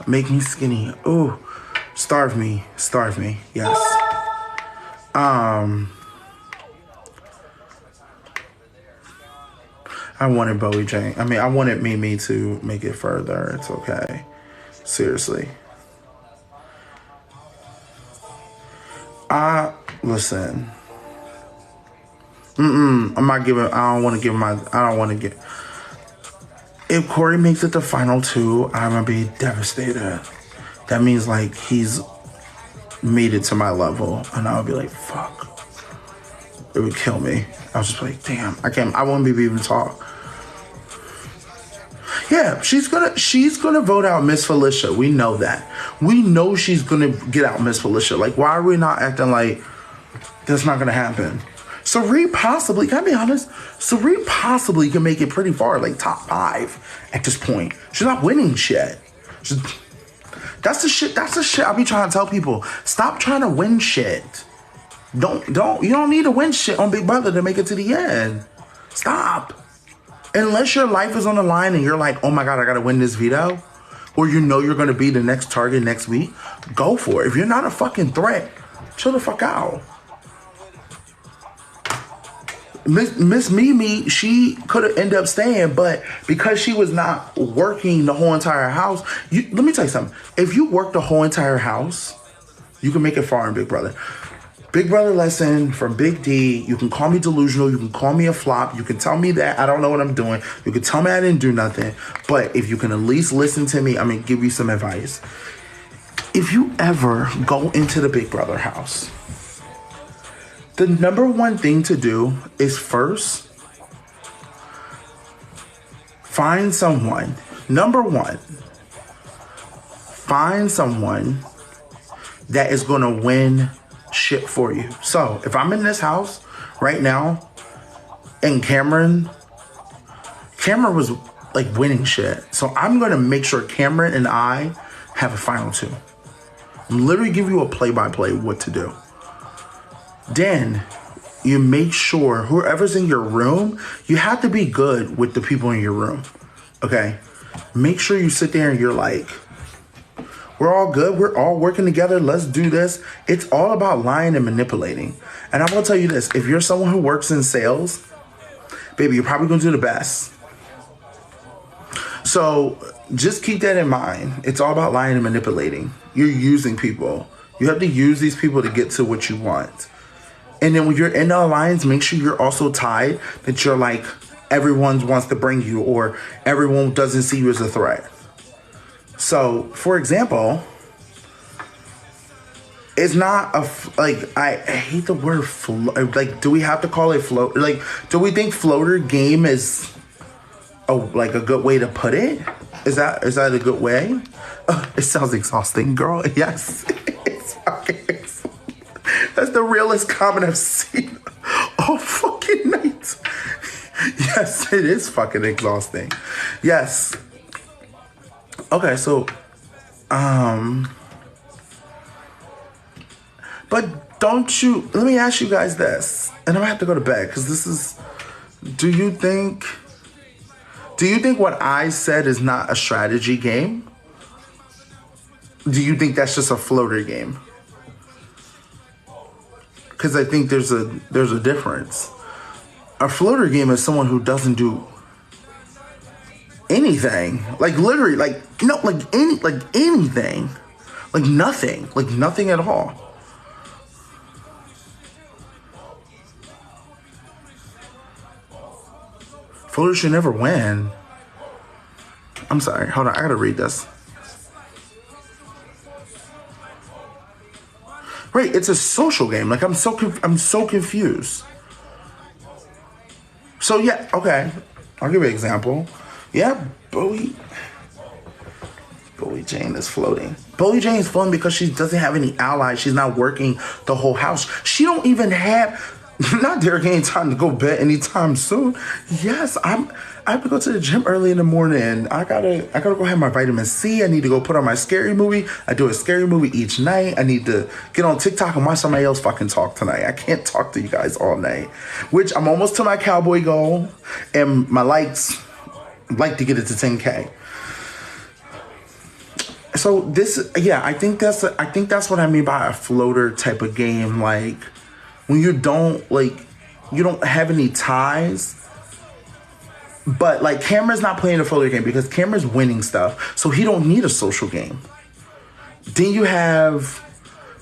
make me skinny. Ooh, starve me. Starve me. Yes. I wanted Bowie Jane. I mean, I wanted Mimi to make it further. It's okay. Seriously. Listen. I'm not giving. I don't want to give my. I don't want to get. If Corey makes it to final 2, I'm gonna be devastated. That means like he's made it to my level, and I'll be like, fuck. It would kill me. I was just like, damn, I can't. I won't be able to talk. Yeah, she's gonna vote out Miss Felicia. We know that. We know she's gonna get out Miss Felicia. Like, why are we not acting like that's not gonna happen? Saree possibly, can I be honest? Saree possibly can make it pretty far, like top 5 at this point. She's not winning shit. That's the shit I be trying to tell people. Stop trying to win shit. You don't need to win shit on Big Brother to make it to the end. Stop. Unless your life is on the line and you're like, oh my God, I gotta win this veto, or you know you're gonna be the next target next week, go for it. If you're not a fucking threat, chill the fuck out. Miss Mimi, she could have ended up staying, but because she was not working the whole entire house, let me tell you something. If you work the whole entire house, you can make it far in Big Brother. Big Brother lesson from Big D. You can call me delusional. You can call me a flop. You can tell me that I don't know what I'm doing. You can tell me I didn't do nothing. But if you can at least listen to me, I'm going to give you some advice. If you ever go into the Big Brother house, the number one thing to do is first find someone. Number one, find someone that is going to win shit for you. So if I'm in this house right now and Cameron was like winning shit, so I'm going to make sure Cameron and I have a final 2. I'm literally giving you a play-by-play what to do. Then you make sure whoever's in your room, you have to be good with the people in your room. Okay? Make sure you sit there and you're like, we're all good. We're all working together. Let's do this. It's all about lying and manipulating. And I'm going to tell you this. If you're someone who works in sales, baby, you're probably going to do the best. So just keep that in mind. It's all about lying and manipulating. You're using people. You have to use these people to get to what you want. And then when you're in the alliance, make sure you're also tied, that you're like, everyone wants to bring you, or everyone doesn't see you as a threat. So, for example, it's not I hate the word like, do we have to call it float? Like, do we think floater game is a good way to put it? Is that a good way? It sounds exhausting, girl. Yes. It's fucking exhausting. That's the realest comment I've seen all fucking night. Yes, it is fucking exhausting. Yes. Okay, so, but don't you, let me ask you guys this, and I'm gonna have to go to bed, because this is, do you think what I said is not a strategy game? Do you think that's just a floater game? Because I think there's a difference. A floater game is someone who doesn't do anything, like literally, like no, like anything, like nothing at all. Floaters should never win. I'm sorry, hold on, I gotta read this. Right, it's a social game. Like I'm so confused. So yeah, okay, I'll give you an example. Yeah, Bowie Jane is floating. Bowie Jane is floating because she doesn't have any allies. She's not working the whole house. She don't even have. Not Derek any time to go bed anytime soon. Yes, I have to go to the gym early in the morning. I gotta go have my vitamin C. I need to go put on my scary movie. I do a scary movie each night. I need to get on TikTok and watch somebody else fucking talk tonight. I can't talk to you guys all night. Which I'm almost to my cowboy goal, and my likes like to get it to 10K. So this, yeah, I think that's what I mean by a floater type of game. Like when you don't have any ties. But like Cameron's not playing a floater game because Cameron's winning stuff, so he don't need a social game. Then you have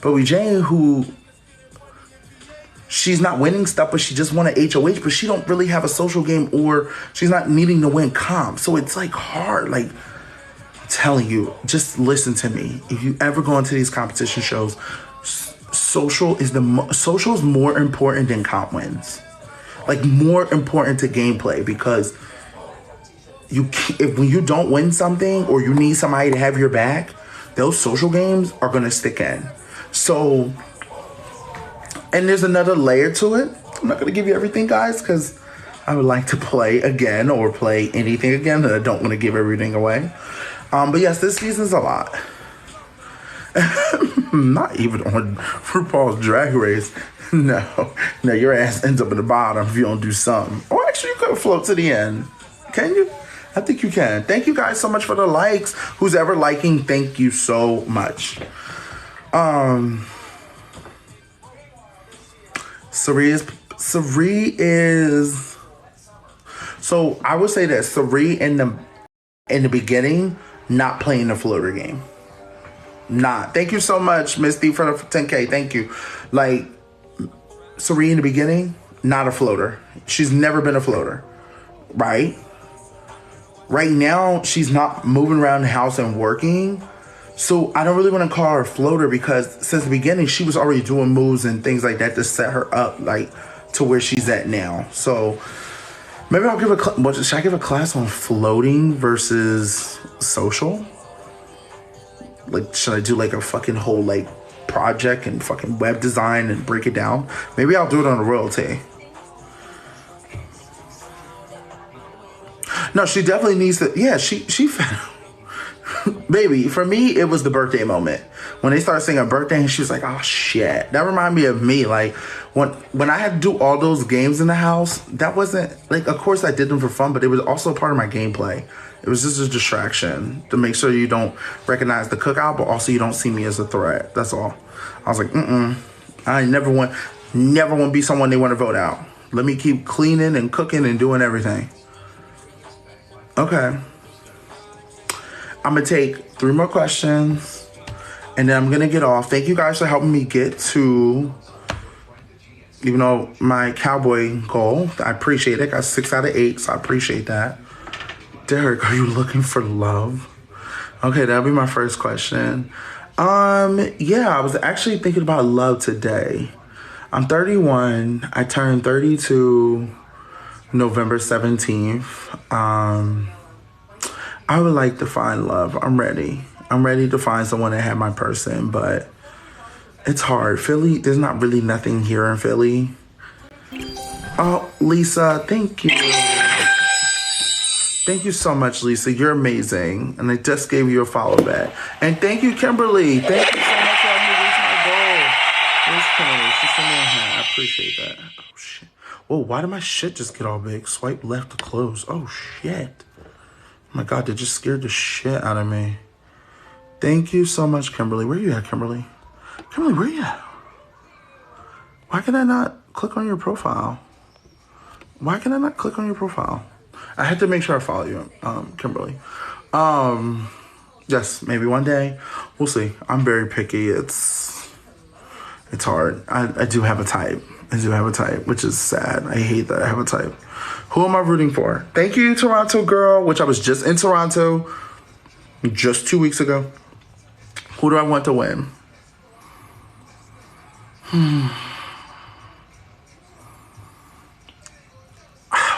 Bowie Jane, who she's not winning stuff, but she just won an HOH, but she don't really have a social game, or she's not needing to win comp. So it's like hard. Like I'm telling you, just listen to me. If you ever go into these competition shows, social is more important than comp wins. Like more important to gameplay, because when you don't win something or you need somebody to have your back, those social games are gonna stick in. So, and there's another layer to it. I'm not gonna give you everything, guys, because I would like to play again or play anything again, and I don't want to give everything away. But yes, this season's a lot. Not even on RuPaul's Drag Race. No, your ass ends up at the bottom if you don't do something. Or actually, you could float to the end. Can you? I think you can. Thank you guys so much for the likes. Who's ever liking, thank you so much. Sari is. So I would say that Sari in the beginning, not playing the floater game. Not. Thank you so much, Misty, for the 10K. Thank you. Like, Sari in the beginning, not a floater. She's never been a floater, right? Right now, she's not moving around the house and working. So I don't really want to call her a floater, because since the beginning, she was already doing moves and things like that to set her up, like, to where she's at now. So maybe I'll give should I give a class on floating versus social? Like, should I do like a fucking whole like project and fucking web design and break it down? Maybe I'll do it on a royalty. No, she definitely needs to. Yeah, she baby, for me, it was the birthday moment. When they started singing birthday and she was like, oh shit. That reminded me of me. Like when I had to do all those games in the house, that wasn't like, of course I did them for fun, but it was also part of my gameplay. It was just a distraction to make sure you don't recognize the cookout, but also you don't see me as a threat. That's all. I was like, I never want to be someone they want to vote out. Let me keep cleaning and cooking and doing everything. Okay. I'm going to take 3 more questions, and then I'm going to get off. Thank you guys for helping me get to, even though my cowboy goal, I appreciate it. Got 6 out of 8, so I appreciate that. Derek, are you looking for love? Okay, that'll be my first question. Yeah, I was actually thinking about love today. I'm 31. I turned 32 November 17th. I would like to find love. I'm ready. I'm ready to find someone that had my person, but it's hard. Philly, there's not really nothing here in Philly. Oh, Lisa, thank you. Thank you so much, Lisa. You're amazing. And I just gave you a follow back. And thank you, Kimberly. Thank you so much for helping me reach my goal. Where's Kimberly? She's sending me a hand. I appreciate that. Oh, shit. Whoa, why did my shit just get all big? Swipe left to close. Oh, shit. Oh, my God, that just scared the shit out of me. Thank you so much, Kimberly. Where you at, Kimberly? Kimberly, where you at? Why can I not click on your profile? Why can I not click on your profile? I had to make sure I follow you, Kimberly. Yes, maybe one day. We'll see. I'm very picky. It's hard. I do have a type. Which is sad. I hate that I have a type. Who am I rooting for? Thank you, Toronto girl, which I was just in Toronto just 2 weeks ago. Who do I want to win?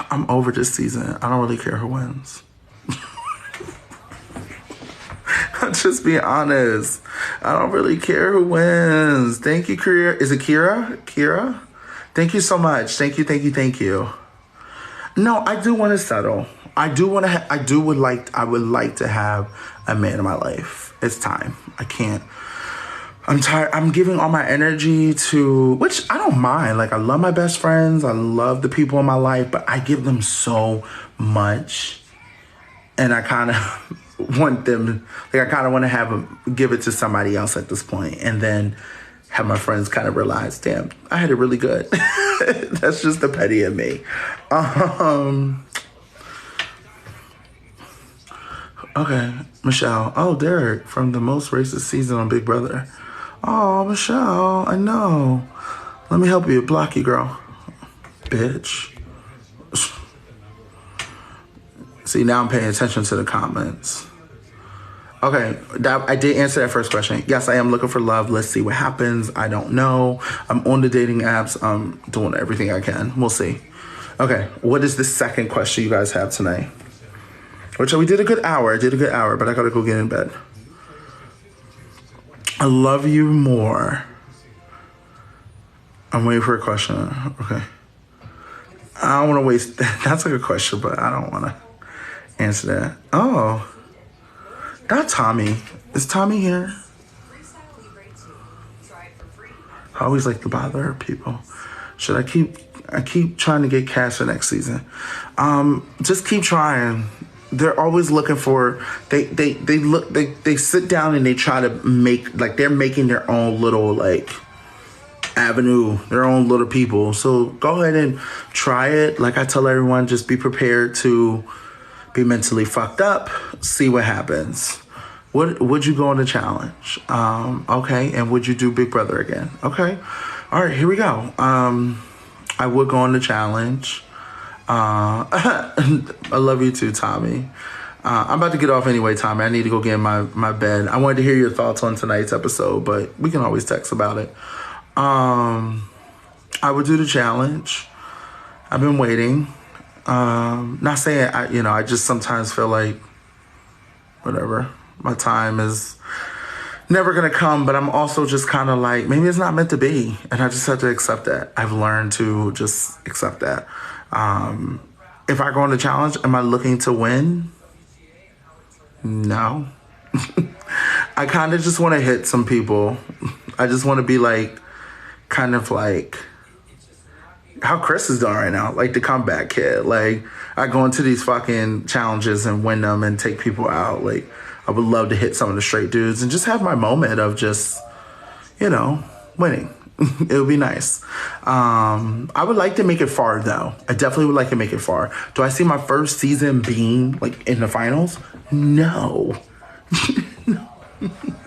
I'm over this season. I don't really care who wins. I'll just be honest. I don't really care who wins. Thank you, Kira. Is it Kira? Kira? Thank you so much. Thank you. No, I do want to settle. I would like to have a man in my life. It's time. I can't. I'm tired. I'm giving all my energy to, which I don't mind. Like, I love my best friends. I love the people in my life, but I give them so much. And I kind of want them, like, I kind of want to give it to somebody else at this point. And then have my friends kind of realize, damn, I had it really good. That's just the petty in me. Okay, Michelle. Oh, Derek from the most racist season on Big Brother. Oh, Michelle, I know. Let me help you. Block you, girl. Bitch. See, now I'm paying attention to the comments. Okay, I did answer that first question. Yes, I am looking for love. Let's see what happens. I don't know. I'm on the dating apps. I'm doing everything I can. We'll see. Okay, what is the second question you guys have tonight? Which we did a good hour. But I gotta go get in bed. I love you more. I'm waiting for a question. Okay. I don't want to waste. That's a good question, but I don't want to answer that. Oh, not Tommy. Is Tommy here? I always like to bother people. Should I keep trying to get cash for next season? Just keep trying. They're always looking for, they sit down and they try to make, like, they're making their own little, like, avenue, their own little people. So go ahead and try it. Like I tell everyone, just be prepared to be mentally fucked up. See what happens. Would you go on the challenge? Okay. And would you do Big Brother again? Okay. All right, here we go. I would go on the challenge. I love you too, Tommy. I'm about to get off anyway, Tommy. I need to go get in my bed. I wanted to hear your thoughts on tonight's episode, but we can always text about it. I would do the challenge. I've been waiting. Not saying I just sometimes feel like whatever. My time is never gonna come, but I'm also just kind of like, maybe it's not meant to be, and I just have to accept that. I've learned to just accept that. If I go on the challenge, am I looking to win? No. I kind of just want to hit some people. I just want to be like, kind of like how Chris is doing right now, like the comeback kid. Like, I go into these fucking challenges and win them and take people out. Like, I would love to hit some of the straight dudes and just have my moment of just, winning. It would be nice. I would like to make it far, though. I definitely would like to make it far. Do I see my first season being, like, in the finals? No.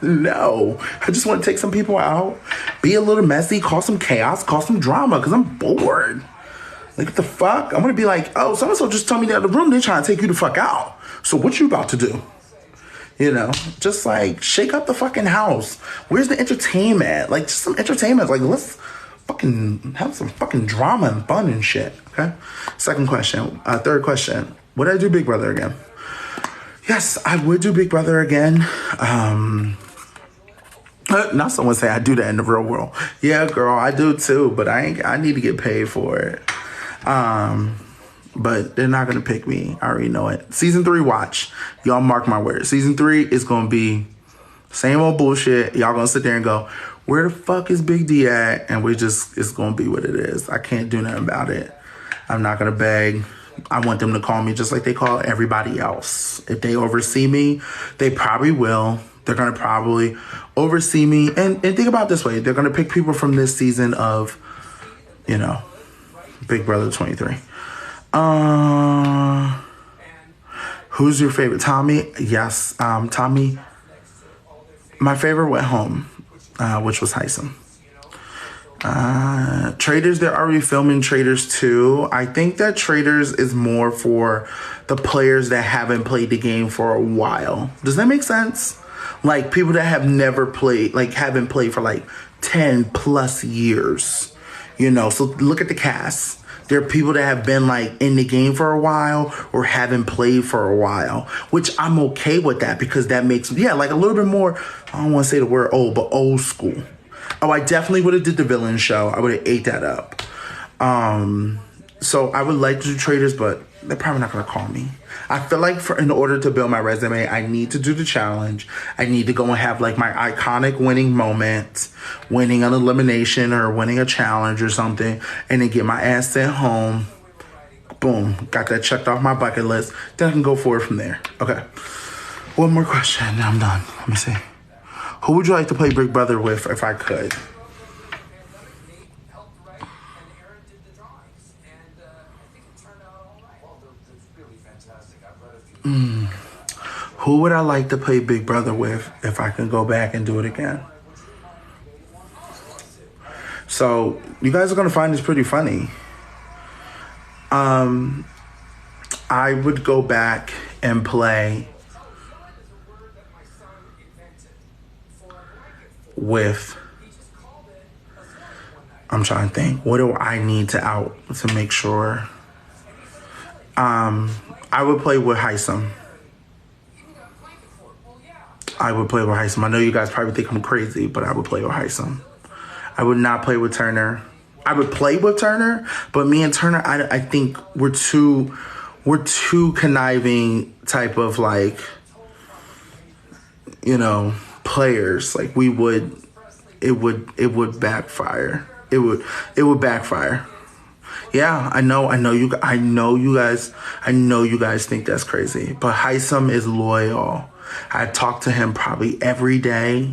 No. I just want to take some people out, be a little messy, cause some chaos, cause some drama, because I'm bored. Like, what the fuck? I'm going to be like, oh, so-and-so just told me that the room, they're trying to take you the fuck out. So what you about to do? Just like shake up the fucking house. Where's the entertainment? Like, just some entertainment. Like, let's fucking have some fucking drama and fun and shit. Okay. Third question. Would I do Big Brother again? Yes, I would do Big Brother again. Not someone say I do that in the real world. Yeah, girl, I do too, but I need to get paid for it. but they're not gonna pick me. I already know it. Season 3, watch. Y'all mark my words. Season 3 is gonna be same old bullshit. Y'all gonna sit there and go, where the fuck is Big D at? And it's gonna be what it is. I can't do nothing about it. I'm not gonna beg. I want them to call me just like they call everybody else. If they oversee me, they probably will. They're gonna probably oversee me. And think about it this way. They're gonna pick people from this season of, Big Brother 23. Who's your favorite? Tommy? Yes. Tommy. My favorite went home, which was Heisem. Traders, they're already filming Traders 2. I think that Traders is more for the players that haven't played the game for a while. Does that make sense? Like people that have never played, like haven't played for like 10 plus years. So look at the cast. There are people that have been like in the game for a while or haven't played for a while, which I'm okay with that because that makes, like a little bit more, I don't want to say the word old, but old school. Oh, I definitely would have did the villain show. I would have ate that up. So I would like to do Traders, but they're probably not going to call me. I feel like in order to build my resume, I need to do the challenge. I need to go and have like my iconic winning moment, winning an elimination or winning a challenge or something, and then get my ass sent home. Boom. Got that checked off my bucket list. Then I can go forward from there. Okay. One more question. I'm done. Let me see. Who would you like to play Big Brother with if I could? Who would I like to play Big Brother with if I could go back and do it again? So you guys are going to find this pretty funny. I would go back and play with, I'm trying to think, what do I need to make sure? I would play with Heisem. I know you guys probably think I'm crazy, but I would play with Heisem. I would not play with Turner. I would play with Turner, but me and Turner, I think we're too conniving type of like, players. Like it would backfire. It would backfire. Yeah, I know you guys think that's crazy, but Heisem is loyal. I talk to him probably every day.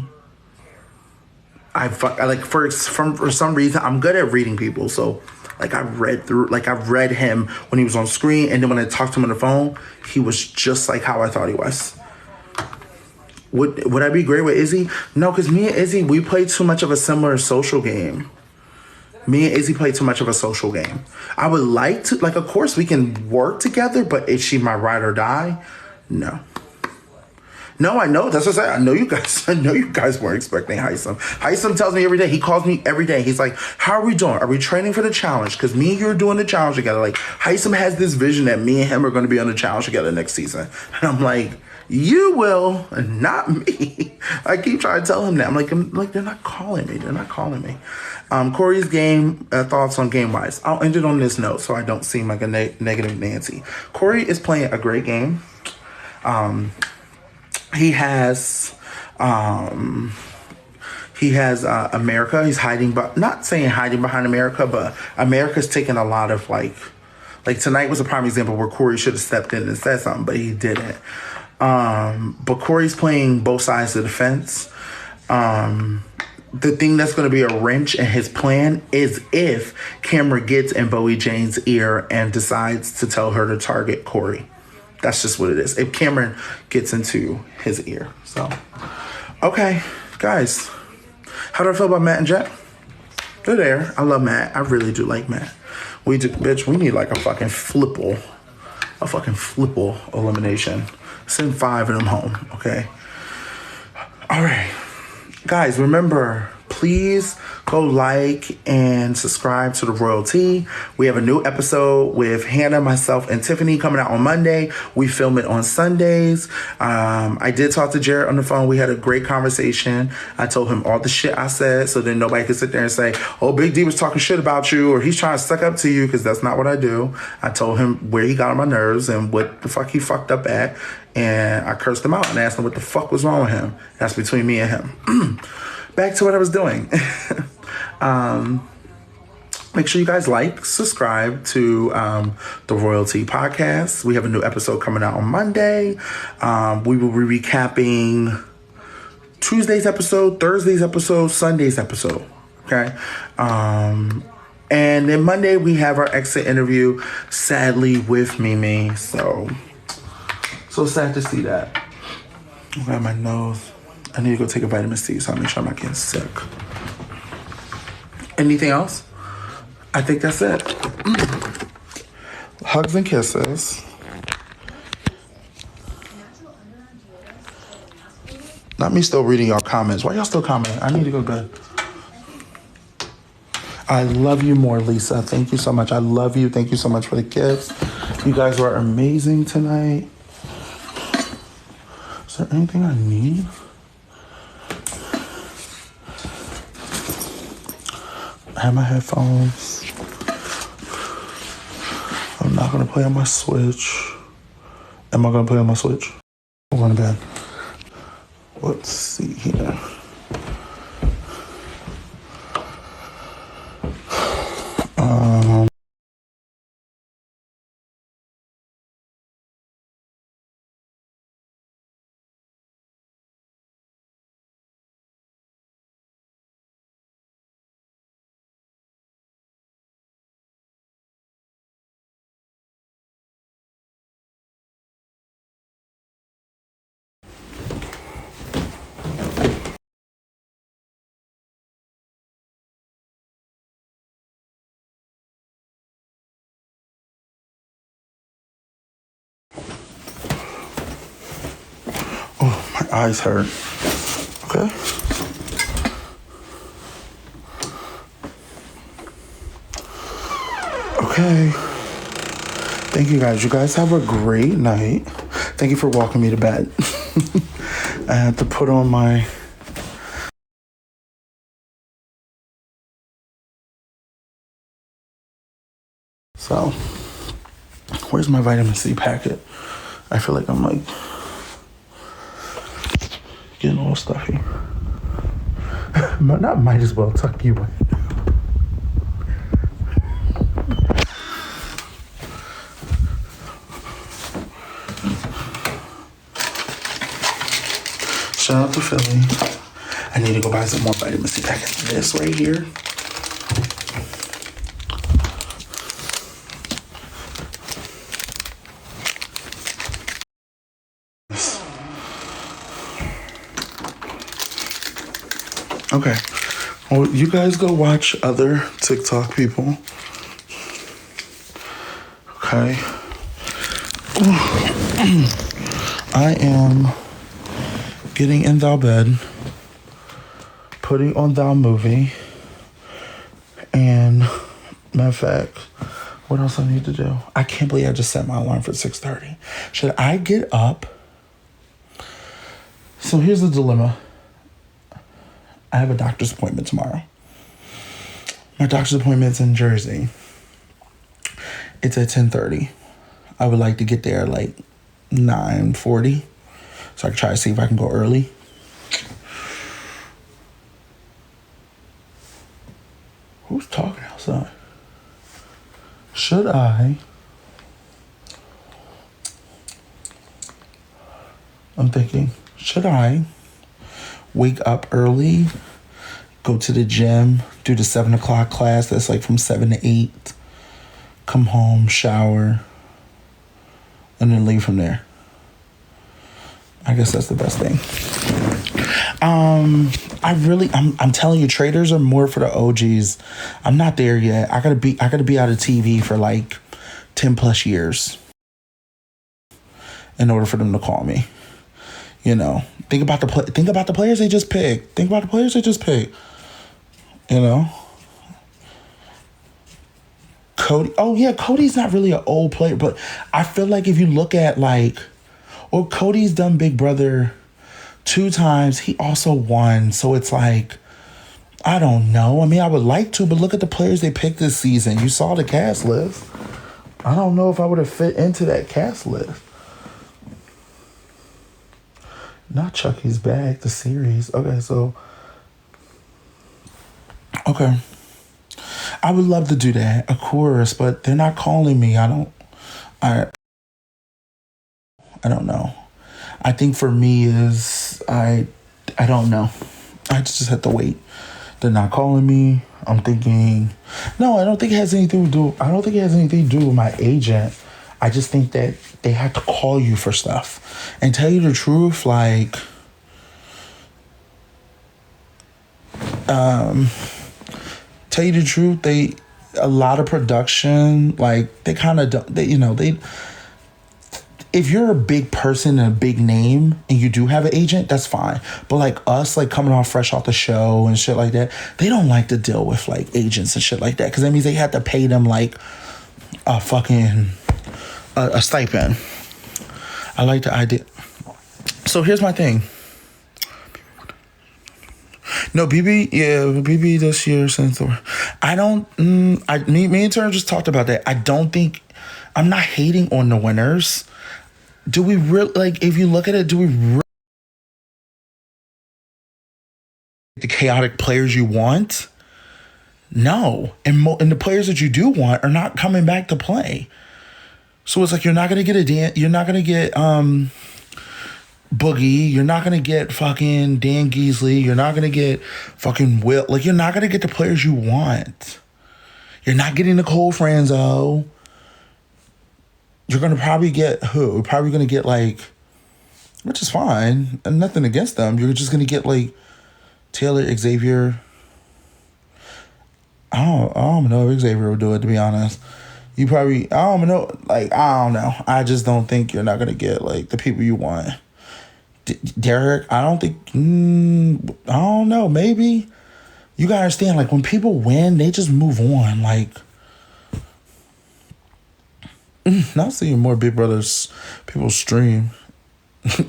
For some reason I'm good at reading people, so like I've read him when he was on screen, and then when I talked to him on the phone, he was just like how I thought he was. Would I be great with Izzy? No, because me and Izzy, we play too much of a similar social game. I would like to, like, of course we can work together, but is she my ride or die? No, I know. That's what I said. I know you guys weren't expecting Heisem. Heisem tells me every day. He calls me every day. He's like, how are we doing? Are we training for the challenge? Because me and you are doing the challenge together. Like, Heisem has this vision that me and him are going to be on the challenge together next season. And I'm like, you will, not me. I keep trying to tell him that. I'm like, they're not calling me. Corey's game, thoughts on game-wise. I'll end it on this note so I don't seem like a negative Nancy. Corey is playing a great game. He has America. He's hiding, but not saying hiding behind America, but America's taking a lot of like tonight was a prime example where Corey should have stepped in and said something, but he didn't. But Corey's playing both sides of the fence. The thing that's going to be a wrench in his plan is if Cameron gets in Bowie Jane's ear and decides to tell her to target Corey. That's just what it is. If Cameron gets into his ear. So, okay, guys. How do I feel about Matt and Jet? They're there. I love Matt. I really do like Matt. We need like a fucking flipple elimination. Send 5 of them home, okay? All right. Guys, remember, please go like and subscribe to the Royalty. We have a new episode with Hannah, myself, and Tiffany coming out on Monday. We film it on Sundays. I did talk to Jared on the phone. We had a great conversation. I told him all the shit I said, so then nobody could sit there and say, oh, Big D was talking shit about you, or he's trying to suck up to you, because that's not what I do. I told him where he got on my nerves and what the fuck he fucked up at, and I cursed him out and asked him what the fuck was wrong with him. That's between me and him. Back to what I was doing. Make sure you guys like, subscribe to the Royalty Podcast. We have a new episode coming out on Monday. We will be recapping Tuesday's episode, Thursday's episode, Sunday's episode. Okay. And then Monday we have our exit interview, sadly, with Mimi. So sad to see that. I got my nose. I need to go take a vitamin C so I make sure I'm not getting sick. Anything else? I think that's it. Hugs and kisses. Not me still reading y'all comments. Why y'all still commenting? I need to go good. I love you more, Lisa. Thank you so much. I love you. Thank you so much for the gifts. You guys were amazing tonight. Is there anything I need? I have my headphones. I'm not going to play on my Switch. Am I going to play on my Switch? I'm going to bed. Let's see here. Oh, my eyes hurt. Okay. Okay. Thank you guys. You guys have a great night. Thank you for walking me to bed. I had to put on my... So, where's my vitamin C packet? I feel like I'm like getting all stuffy. Might as well tuck you in. Shout out to Philly. I need to go buy some more vitamin C packets. This right here. Okay. Well, you guys go watch other TikTok people. Okay. I am getting in thou bed, putting on thou movie, and matter of fact, what else I need to do? I can't believe I just set my alarm for 6:30. Should I get up? So here's the dilemma. I have a doctor's appointment tomorrow. My doctor's appointment's in Jersey. It's at 10:30. I would like to get there at like 9:40. So I can try to see if I can go early. Who's talking outside? Should I'm thinking, should I wake up early, go to the gym, do the 7 o'clock class that's like from 7 to 8, come home, shower, and then leave from there? I guess that's the best thing. I'm telling you, traders are more for the OGs. I'm not there yet. I gotta be out of TV for like 10 plus years in order for them to call me. You know, think about the players they just picked. You know, Cody. Oh yeah, Cody's not really an old player, but I feel like if you look at like, well, Cody's done Big Brother 2 times. He also won, so it's like, I don't know. I mean, I would like to, but look at the players they picked this season. You saw the cast list. I don't know if I would have fit into that cast list. Not Chucky's Bag, the series. Okay, so. Okay. I would love to do that, of course, but they're not calling me. I I don't know. I think for me is I don't know. I just have to wait. They're not calling me. I'm thinking, no, I don't think it has anything to do. I don't think it has anything to do with my agent. I just think that they have to call you for stuff. And tell you the truth, like, tell you the truth, a lot of production, like they kind of don't. They if you're a big person and a big name and you do have an agent, that's fine. But like us, like coming off fresh off the show and shit like that, they don't like to deal with like agents and shit like that because that means they have to pay them like a fucking a stipend. I like the idea. So here's my thing. No, BB this year since I don't. Me and Turner just talked about that. I don't think I'm not hating on the winners. Do we really like? If you look at it, do we really the chaotic players you want? No, and the players that you do want are not coming back to play. So it's like you're not gonna get you're not gonna get Boogie, you're not gonna get fucking Dan Geasley, you're not gonna get fucking Will. Like you're not gonna get the players you want. You're not getting Nicole Franzo. You're gonna probably get who? You're probably gonna get like, which is fine, and nothing against them. You're just gonna get like Taylor, Xavier. I don't know if Xavier will do it, to be honest. You probably, I don't know, like, I don't know. I just don't think you're not gonna get like the people you want. Derek, I don't think, I don't know, maybe. You gotta understand, like, when people win, they just move on. Like, not seeing more Big Brothers people stream.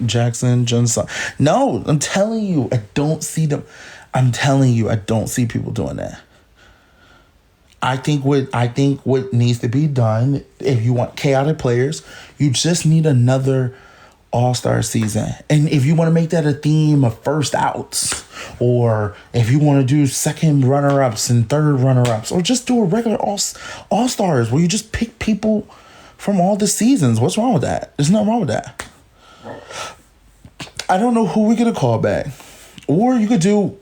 Jackson, Johnson. No, I'm telling you, I don't see them. I'm telling you, I don't see people doing that. I think what needs to be done, if you want chaotic players, you just need another All-Star season. And if you want to make that a theme of first outs, or if you want to do second runner-ups and third runner-ups, or just do a regular All-Stars where you just pick people from all the seasons. What's wrong with that? There's nothing wrong with that. I don't know who we're going to call back. Or you could do,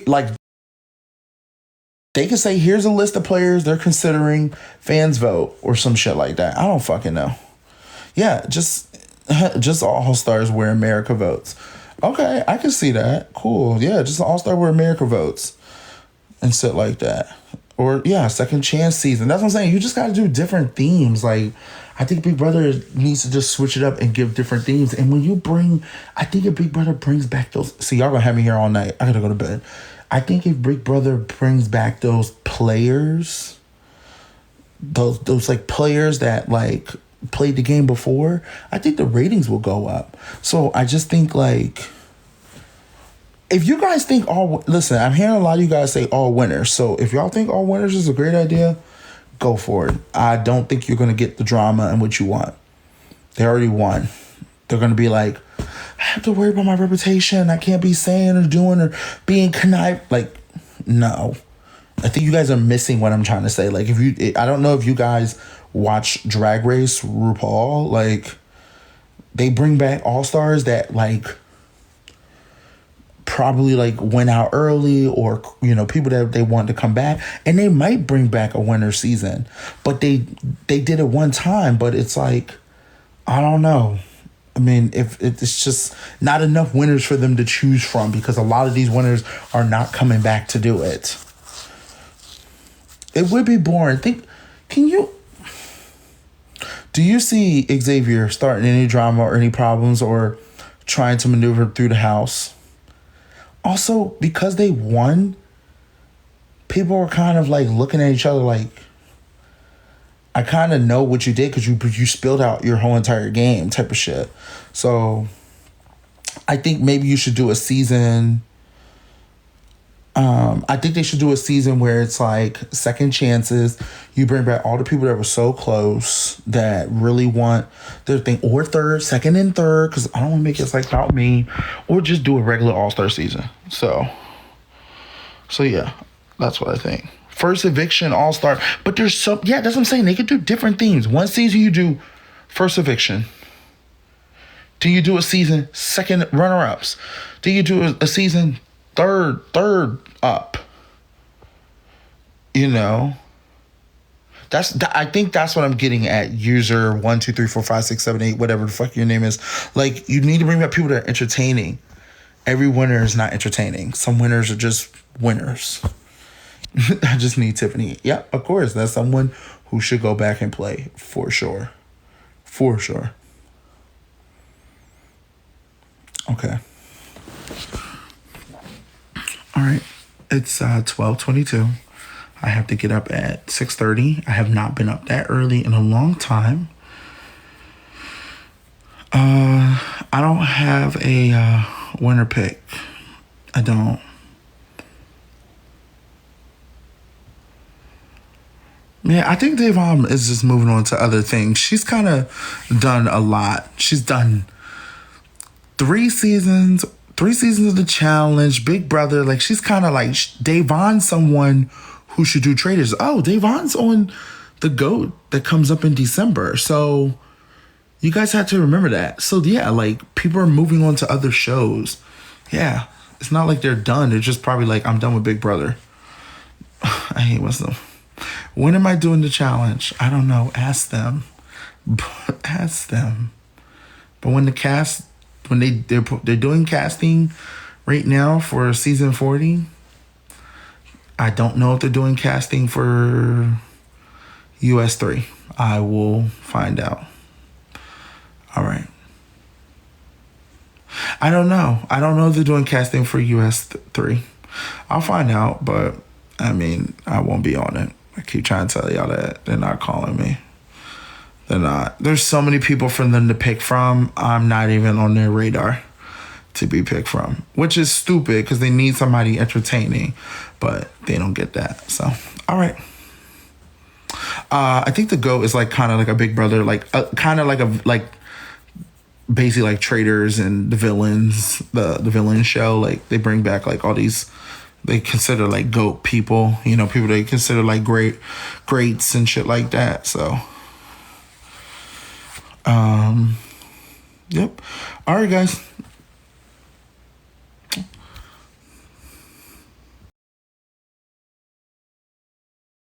like, they could say, here's a list of players they're considering fans vote or some shit like that. I don't fucking know. Yeah, just All-Stars where America votes. Okay, I can see that. Cool. Yeah, just an All-Star where America votes and shit like that. Or, yeah, second chance season. That's what I'm saying. You just got to do different themes. Like, I think Big Brother needs to just switch it up and give different themes. And when you I think if Big Brother brings back those... See, y'all going to have me here all night. I got to go to bed. I think if Big Brother brings back those players, those like players that like played the game before, I think the ratings will go up. So I just think like, if you guys think listen, I'm hearing a lot of you guys say all winners. So if y'all think all winners is a great idea, go for it. I don't think you're going to get the drama and what you want. They already won. They're going to be like, I have to worry about my reputation. I can't be saying or doing or being connived. Like, no. I think you guys are missing what I'm trying to say. Like, I don't know if you guys watch Drag Race, RuPaul. Like, they bring back All-Stars that, like, probably, like, went out early or, you know, people that they want to come back. And they might bring back a winter season. But they did it one time. But it's like, I don't know. I mean, if it's just not enough winners for them to choose from because a lot of these winners are not coming back to do it. It would be boring. Do you see Xavier starting any drama or any problems or trying to maneuver through the house? Also, because they won, people were kind of like looking at each other like, I kind of know what you did because you spilled out your whole entire game type of shit. So I think maybe you should do a season. I think they should do a season where it's like second chances. You bring back all the people that were so close that really want their thing, or second and third, because I don't want to make it like about me, or just do a regular All-Star season. So yeah, that's what I think. First eviction, All-Star, but there's that's what I'm saying. They could do different themes. One season you do first eviction. Do you do a season second runner-ups? Do you do a season third up? You know, I think that's what I'm getting at. User 1, 2, 3, 4, 5, 6, 7, 8, whatever the fuck your name is. Like, you need to bring back people that are entertaining. Every winner is not entertaining. Some winners are just winners. I just need Tiffany. Yeah, of course. That's someone who should go back and play for sure. For sure. Okay. All right. It's 12:22. I have to get up at 6:30. I have not been up that early in a long time. I don't have a winner pick. I don't. Yeah, I think Devon is just moving on to other things. She's kind of done a lot. She's done 3 seasons of the challenge, Big Brother. Like, she's kind of like Devon's someone who should do Traitors. Oh, Devon's on the GOAT that comes up in December. So you guys have to remember that. So yeah, like, people are moving on to other shows. Yeah, it's not like they're done. They're just probably like, I'm done with Big Brother. I hate myself. When am I doing the challenge? I don't know. Ask them. Ask them. But when they're doing casting right now for season 40, I don't know if they're doing casting for US 3. I will find out. All right. I don't know. I don't know if they're doing casting for US 3. I'll find out, but I mean, I won't be on it. I keep trying to tell y'all that. They're not calling me. They're not. There's so many people for them to pick from. I'm not even on their radar to be picked from, which is stupid because they need somebody entertaining, but they don't get that. So, all right. I think the GOAT is like kind of like a Big Brother, like kind of like basically like Traitors and the Villains, the villain show. Like, they bring back like all these. They consider like GOAT people, you know, people they consider like greats and shit like that. So, yep. All right, guys.